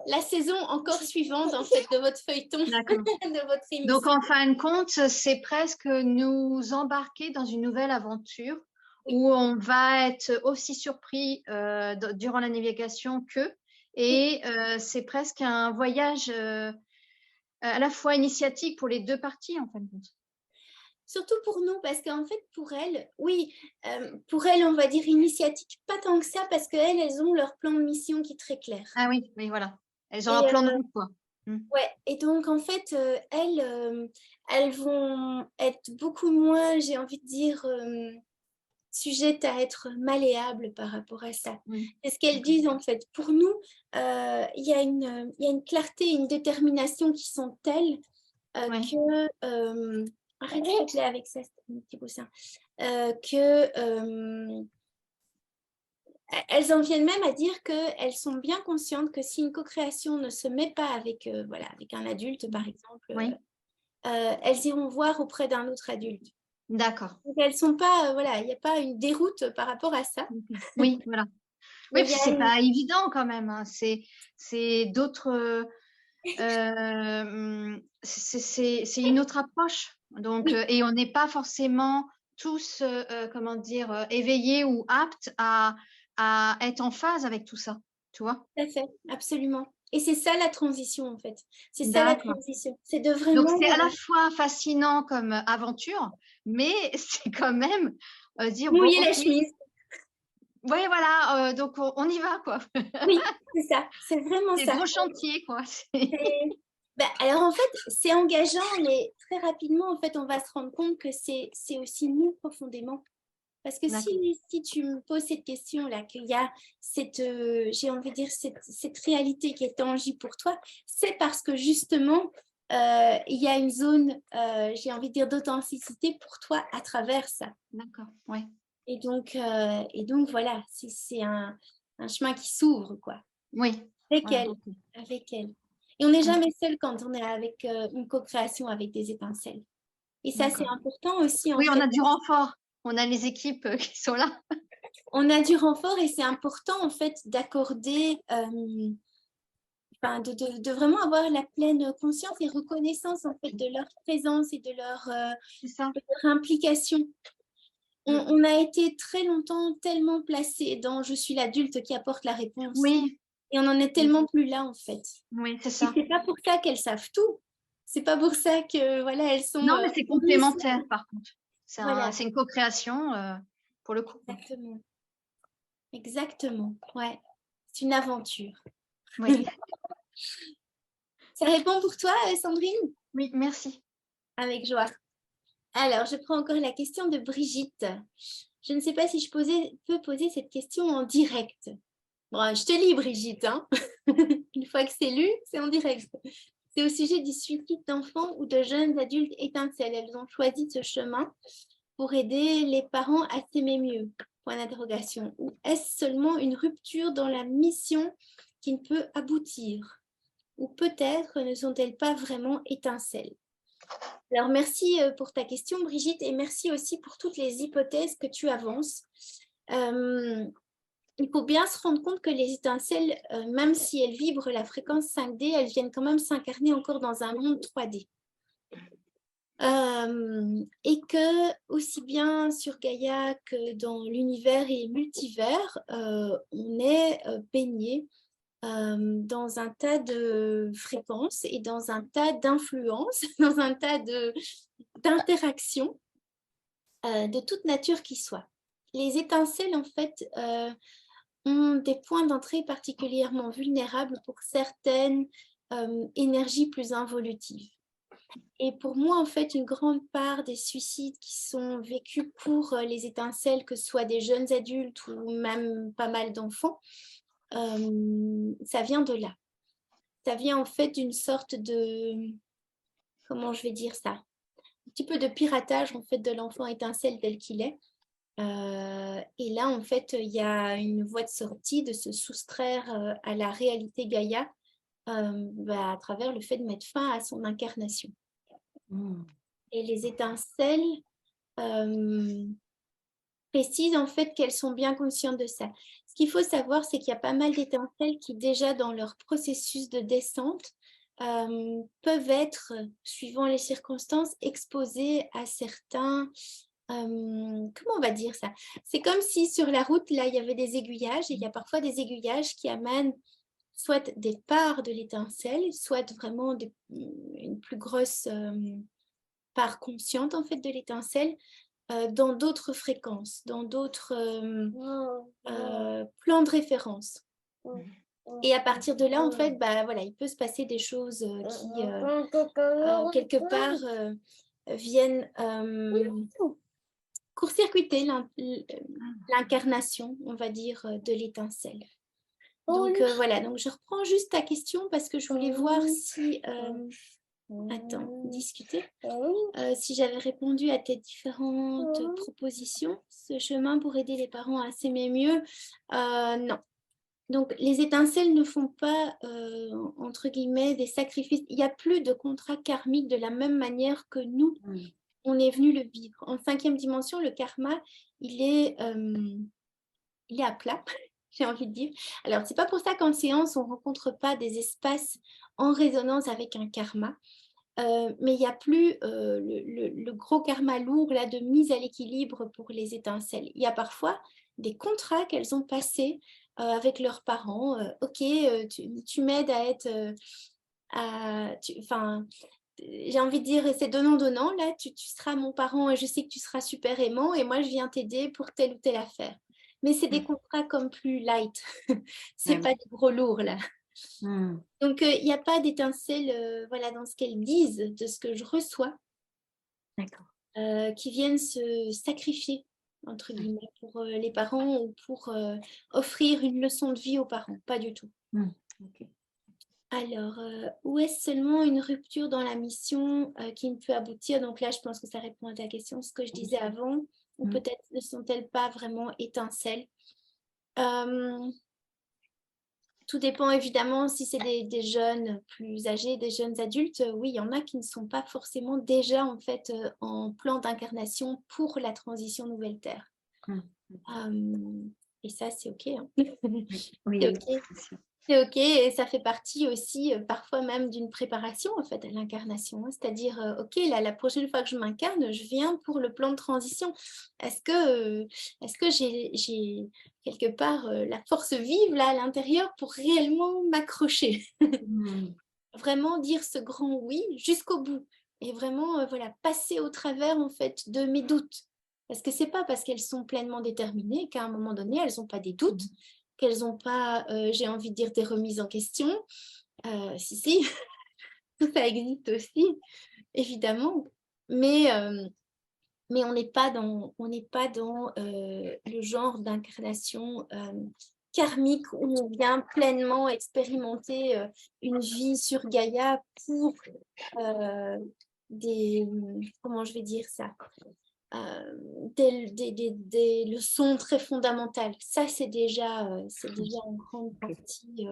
la saison encore suivante en fait de votre feuilleton, de votre émission. Donc en fin de compte, c'est presque nous embarquer dans une nouvelle aventure où on va être aussi surpris durant la navigation qu'eux. Et c'est presque un voyage à la fois initiatique pour les deux parties en fin de compte. Surtout pour nous, parce qu'en fait, pour elles, oui, pour elles, on va dire initiatique, pas tant que ça, parce qu'elles ont leur plan de mission qui est très clair. Ah oui, oui, voilà. Elles ont un plan de route, quoi. Ouais, et donc en fait, elles vont être beaucoup moins, j'ai envie de dire, sujettes à être malléables par rapport à ça. C'est ce qu'elles disent en fait. Pour nous, il y a une clarté, une détermination qui sont telles que... arrête de t'appeler avec ça, mon petit coussin. Elles en viennent même à dire qu'elles sont bien conscientes que si une co-création ne se met pas avec, avec un adulte, par exemple, elles iront voir auprès d'un autre adulte. D'accord. Donc elles sont pas, il n'y a pas une déroute par rapport à ça. Oui, voilà. Oui, parce que c'est pas évident quand même. Hein. C'est d'autres. C'est une autre approche. Donc, et on n'est pas forcément tous, comment dire, éveillés ou aptes à être en phase avec tout ça. Tu vois? Tout à fait, absolument. Et c'est ça la transition en fait. C'est ça la transition. C'est de vraiment. Donc c'est à la fois fascinant comme aventure, mais c'est quand même dire mouiller la chemise. Oui, voilà. Donc on y va quoi. Oui, c'est ça. C'est vraiment ça. C'est gros chantier quoi. Alors en fait, c'est engageant, mais très rapidement en fait, on va se rendre compte que c'est aussi nous profondément. Parce que si tu me poses cette question-là, qu'il y a cette, j'ai envie de dire, cette réalité qui est tangible pour toi, c'est parce que justement, il y a une zone, j'ai envie de dire, d'authenticité pour toi à travers ça. D'accord, ouais. Et donc voilà, c'est un chemin qui s'ouvre, quoi. Oui. Avec elle. Et on n'est jamais seul quand on est avec une co-création avec des étincelles. Et ça, c'est D'accord. important aussi. Oui, En on fait. a du renfort. On a les équipes qui sont là. On a du renfort et c'est important en fait d'accorder, de vraiment avoir la pleine conscience et reconnaissance en fait de leur présence et de C'est ça. de leur implication. On a été très longtemps tellement placé dans je suis l'adulte qui apporte la réponse. Oui, Et on en est tellement plus là en fait. oui, c'est Et ça. c'est pas pour ça qu'elles savent tout. C'est pas pour ça que voilà, elles sont Non, mais c'est complémentaire par contre. C'est Voilà, une co-création pour le coup. exactement. Exactement. Ouais. C'est une aventure. Oui, Ça répond pour toi, Sandrine? oui, merci. Avec joie. Alors, je prends encore la question de Brigitte. Je ne sais pas si je peux poser cette question en direct. Bon, je te lis, Brigitte. Hein. Une fois que c'est lu, c'est en direct. C'est au sujet du suicide d'enfants ou de jeunes adultes étincelles. Elles ont choisi ce chemin pour aider les parents à s'aimer mieux. Point d'interrogation. Ou est-ce seulement une rupture dans la mission qui ne peut aboutir? Ou peut-être ne sont-elles pas vraiment étincelles? Alors, merci pour ta question, Brigitte, et merci aussi pour toutes les hypothèses que tu avances. Il faut bien se rendre compte que les étincelles, même si elles vibrent la fréquence 5D, elles viennent quand même s'incarner encore dans un monde 3D. Et que, aussi bien sur Gaïa que dans l'univers et multivers, on est baigné dans un tas de fréquences et dans un tas d'influences, dans un tas d'interactions de toute nature qui soit. Les étincelles, en fait, ont des points d'entrée particulièrement vulnérables pour certaines énergies plus involutives. Et pour moi, en fait, une grande part des suicides qui sont vécus pour les étincelles, que ce soit des jeunes adultes ou même pas mal d'enfants, ça vient de là. Ça vient en fait d'une sorte de, comment je vais dire ça, un petit peu de piratage en fait de l'enfant étincelle tel qu'il est. Et là, en fait, il y a une voie de sortie de se soustraire à la réalité Gaïa à travers le fait de mettre fin à son incarnation. Et les étincelles précisent en fait qu'elles sont bien conscientes de ça. Ce qu'il faut savoir, c'est qu'il y a pas mal d'étincelles qui déjà dans leur processus de descente peuvent être, suivant les circonstances, exposées à certains... comment on va dire ça? C'est comme si sur la route, là, il y avait des aiguillages et il y a parfois des aiguillages qui amènent soit des parts de l'étincelle, soit vraiment une plus grosse part consciente en fait de l'étincelle dans d'autres fréquences, dans d'autres plans de référence. Et à partir de là, en fait, voilà, il peut se passer des choses qui, quelque part, viennent court-circuiter l'incarnation, on va dire, de l'étincelle. Donc voilà, donc je reprends juste ta question parce que je voulais voir si... discuter. Si j'avais répondu à tes différentes propositions, ce chemin pour aider les parents à s'aimer mieux, non. Donc, les étincelles ne font pas, entre guillemets, des sacrifices. Il n'y a plus de contrat karmique de la même manière que nous, on est venu le vivre. En 5e dimension, le karma, il est à plat, j'ai envie de dire. Alors, c'est pas pour ça qu'en séance, on ne rencontre pas des espaces en résonance avec un karma. Mais il n'y a plus le gros karma lourd là, de mise à l'équilibre pour les étincelles. Il y a parfois des contrats qu'elles ont passés avec leurs parents. Ok, tu m'aides à être... j'ai envie de dire, c'est donnant-donnant. Là, tu seras mon parent et je sais que tu seras super aimant et moi, je viens t'aider pour telle ou telle affaire. Mais c'est des contrats comme plus light. C'est pas des gros lourds là. Donc, il n'y a pas d'étincelles voilà, dans ce qu'elles disent, de ce que je reçois, qui viennent se sacrifier, entre guillemets, pour les parents ou pour offrir une leçon de vie aux parents. Pas du tout. Alors, où est-ce seulement une rupture dans la mission qui ne peut aboutir? Donc là, je pense que ça répond à ta question, ce que je disais avant, ou peut-être ne sont-elles pas vraiment étincelles? Tout dépend évidemment si c'est des jeunes plus âgés, des jeunes adultes. Oui, il y en a qui ne sont pas forcément déjà en fait en plan d'incarnation pour la transition nouvelle terre. Et ça, c'est OK. Hein. Oui, C'est oui, OK. c'est sûr. C'est OK et ça fait partie aussi parfois même d'une préparation en fait à l'incarnation. Hein. C'est-à-dire, OK, là, la prochaine fois que je m'incarne, je viens pour le plan de transition. Est-ce que j'ai quelque part la force vive là à l'intérieur pour réellement m'accrocher? Vraiment dire ce grand oui jusqu'au bout et vraiment voilà, passer au travers en fait de mes doutes. Parce que c'est pas parce qu'elles sont pleinement déterminées qu'à un moment donné, elles n'ont pas des doutes, qu'elles n'ont pas, j'ai envie de dire, des remises en question. Si, tout ça existe aussi, évidemment. Mais on n'est pas dans le genre d'incarnation karmique où on vient pleinement expérimenter une vie sur Gaïa pour comment je vais dire ça, des leçons très fondamentales. Ça, c'est déjà en grande partie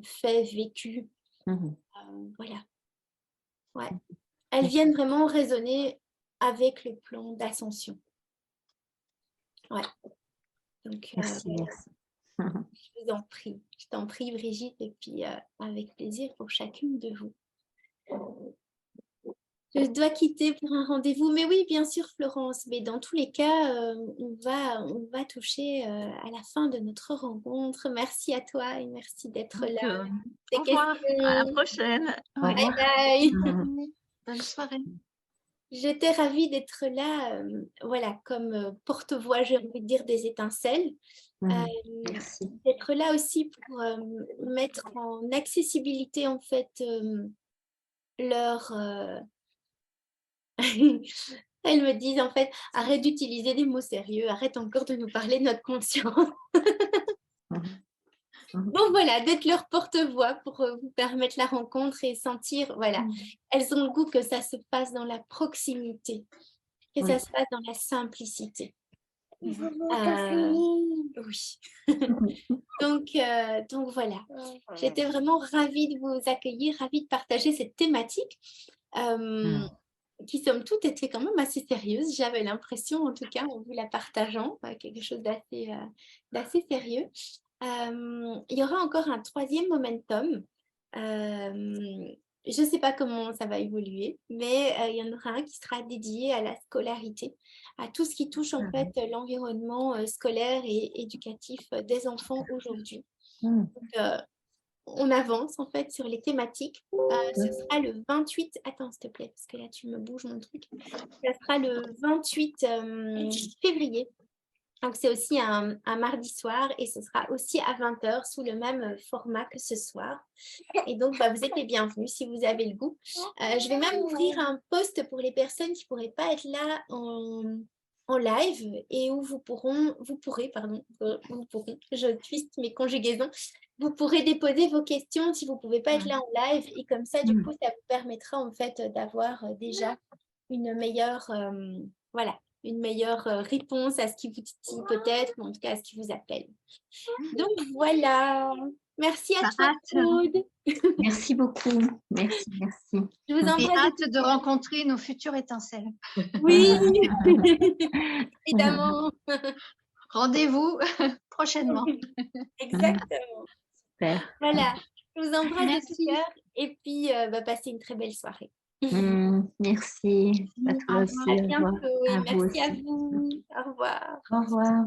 fait, vécu. Voilà. Ouais. Elles viennent vraiment résonner avec le plan d'ascension. Ouais. Donc, Merci, merci. je t'en prie, Brigitte, et puis avec plaisir pour chacune de vous. Je dois quitter pour un rendez-vous, mais oui, bien sûr, Florence. Mais dans tous les cas, on va toucher à la fin de notre rencontre. Merci à toi et merci d'être Donc, là. au revoir, à la prochaine. Au revoir. Bye bye. Bonne soirée. J'étais ravie d'être là, voilà, comme porte-voix, j'ai envie de dire, des étincelles. Merci. D'être là aussi pour mettre en accessibilité, en fait, leur... Elles me disent, en fait, arrête d'utiliser des mots sérieux, arrête encore de nous parler de notre conscience. Donc voilà, d'être leur porte-voix pour vous permettre la rencontre et sentir, voilà, elles ont le goût que ça se passe dans la proximité, que ça se passe dans la simplicité. Oui. Donc voilà, j'étais vraiment ravie de vous accueillir, ravie de partager cette thématique qui, somme toute, était quand même assez sérieuse. J'avais l'impression, en tout cas, en vous la partageant, quelque chose d'assez sérieux. Il y aura encore un troisième momentum. Je ne sais pas comment ça va évoluer, mais il y en aura un qui sera dédié à la scolarité, à tout ce qui touche en fait l'environnement scolaire et éducatif des enfants aujourd'hui. Donc, on avance en fait sur les thématiques. Ce sera le 28. Attends, s'il te plaît, parce que là tu me bouges mon truc. Ce sera le 28 février. Donc, c'est aussi un mardi soir et ce sera aussi à 20h sous le même format que ce soir. Et donc, vous êtes les bienvenus si vous avez le goût. Je vais même ouvrir un post pour les personnes qui ne pourraient pas être là en live et où vous pourrez, je twiste mes conjugaisons, vous pourrez déposer vos questions si vous ne pouvez pas être là en live et comme ça, du coup, ça vous permettra en fait d'avoir déjà une meilleure, une meilleure réponse à ce qui vous titille peut-être, ou en tout cas à ce qui vous appelle. Donc voilà, merci à toi, Claude. Merci beaucoup. Merci, merci. Je vous embrasse. Et hâte de rencontrer nos futures étincelles. Oui, évidemment. Rendez-vous prochainement. Exactement. Super. Voilà, je vous embrasse de tout Merci. cœur et puis passez une très belle soirée. Merci. À toi aussi. À Au revoir. bientôt et À vous merci à aussi. vous. Au revoir. Au revoir.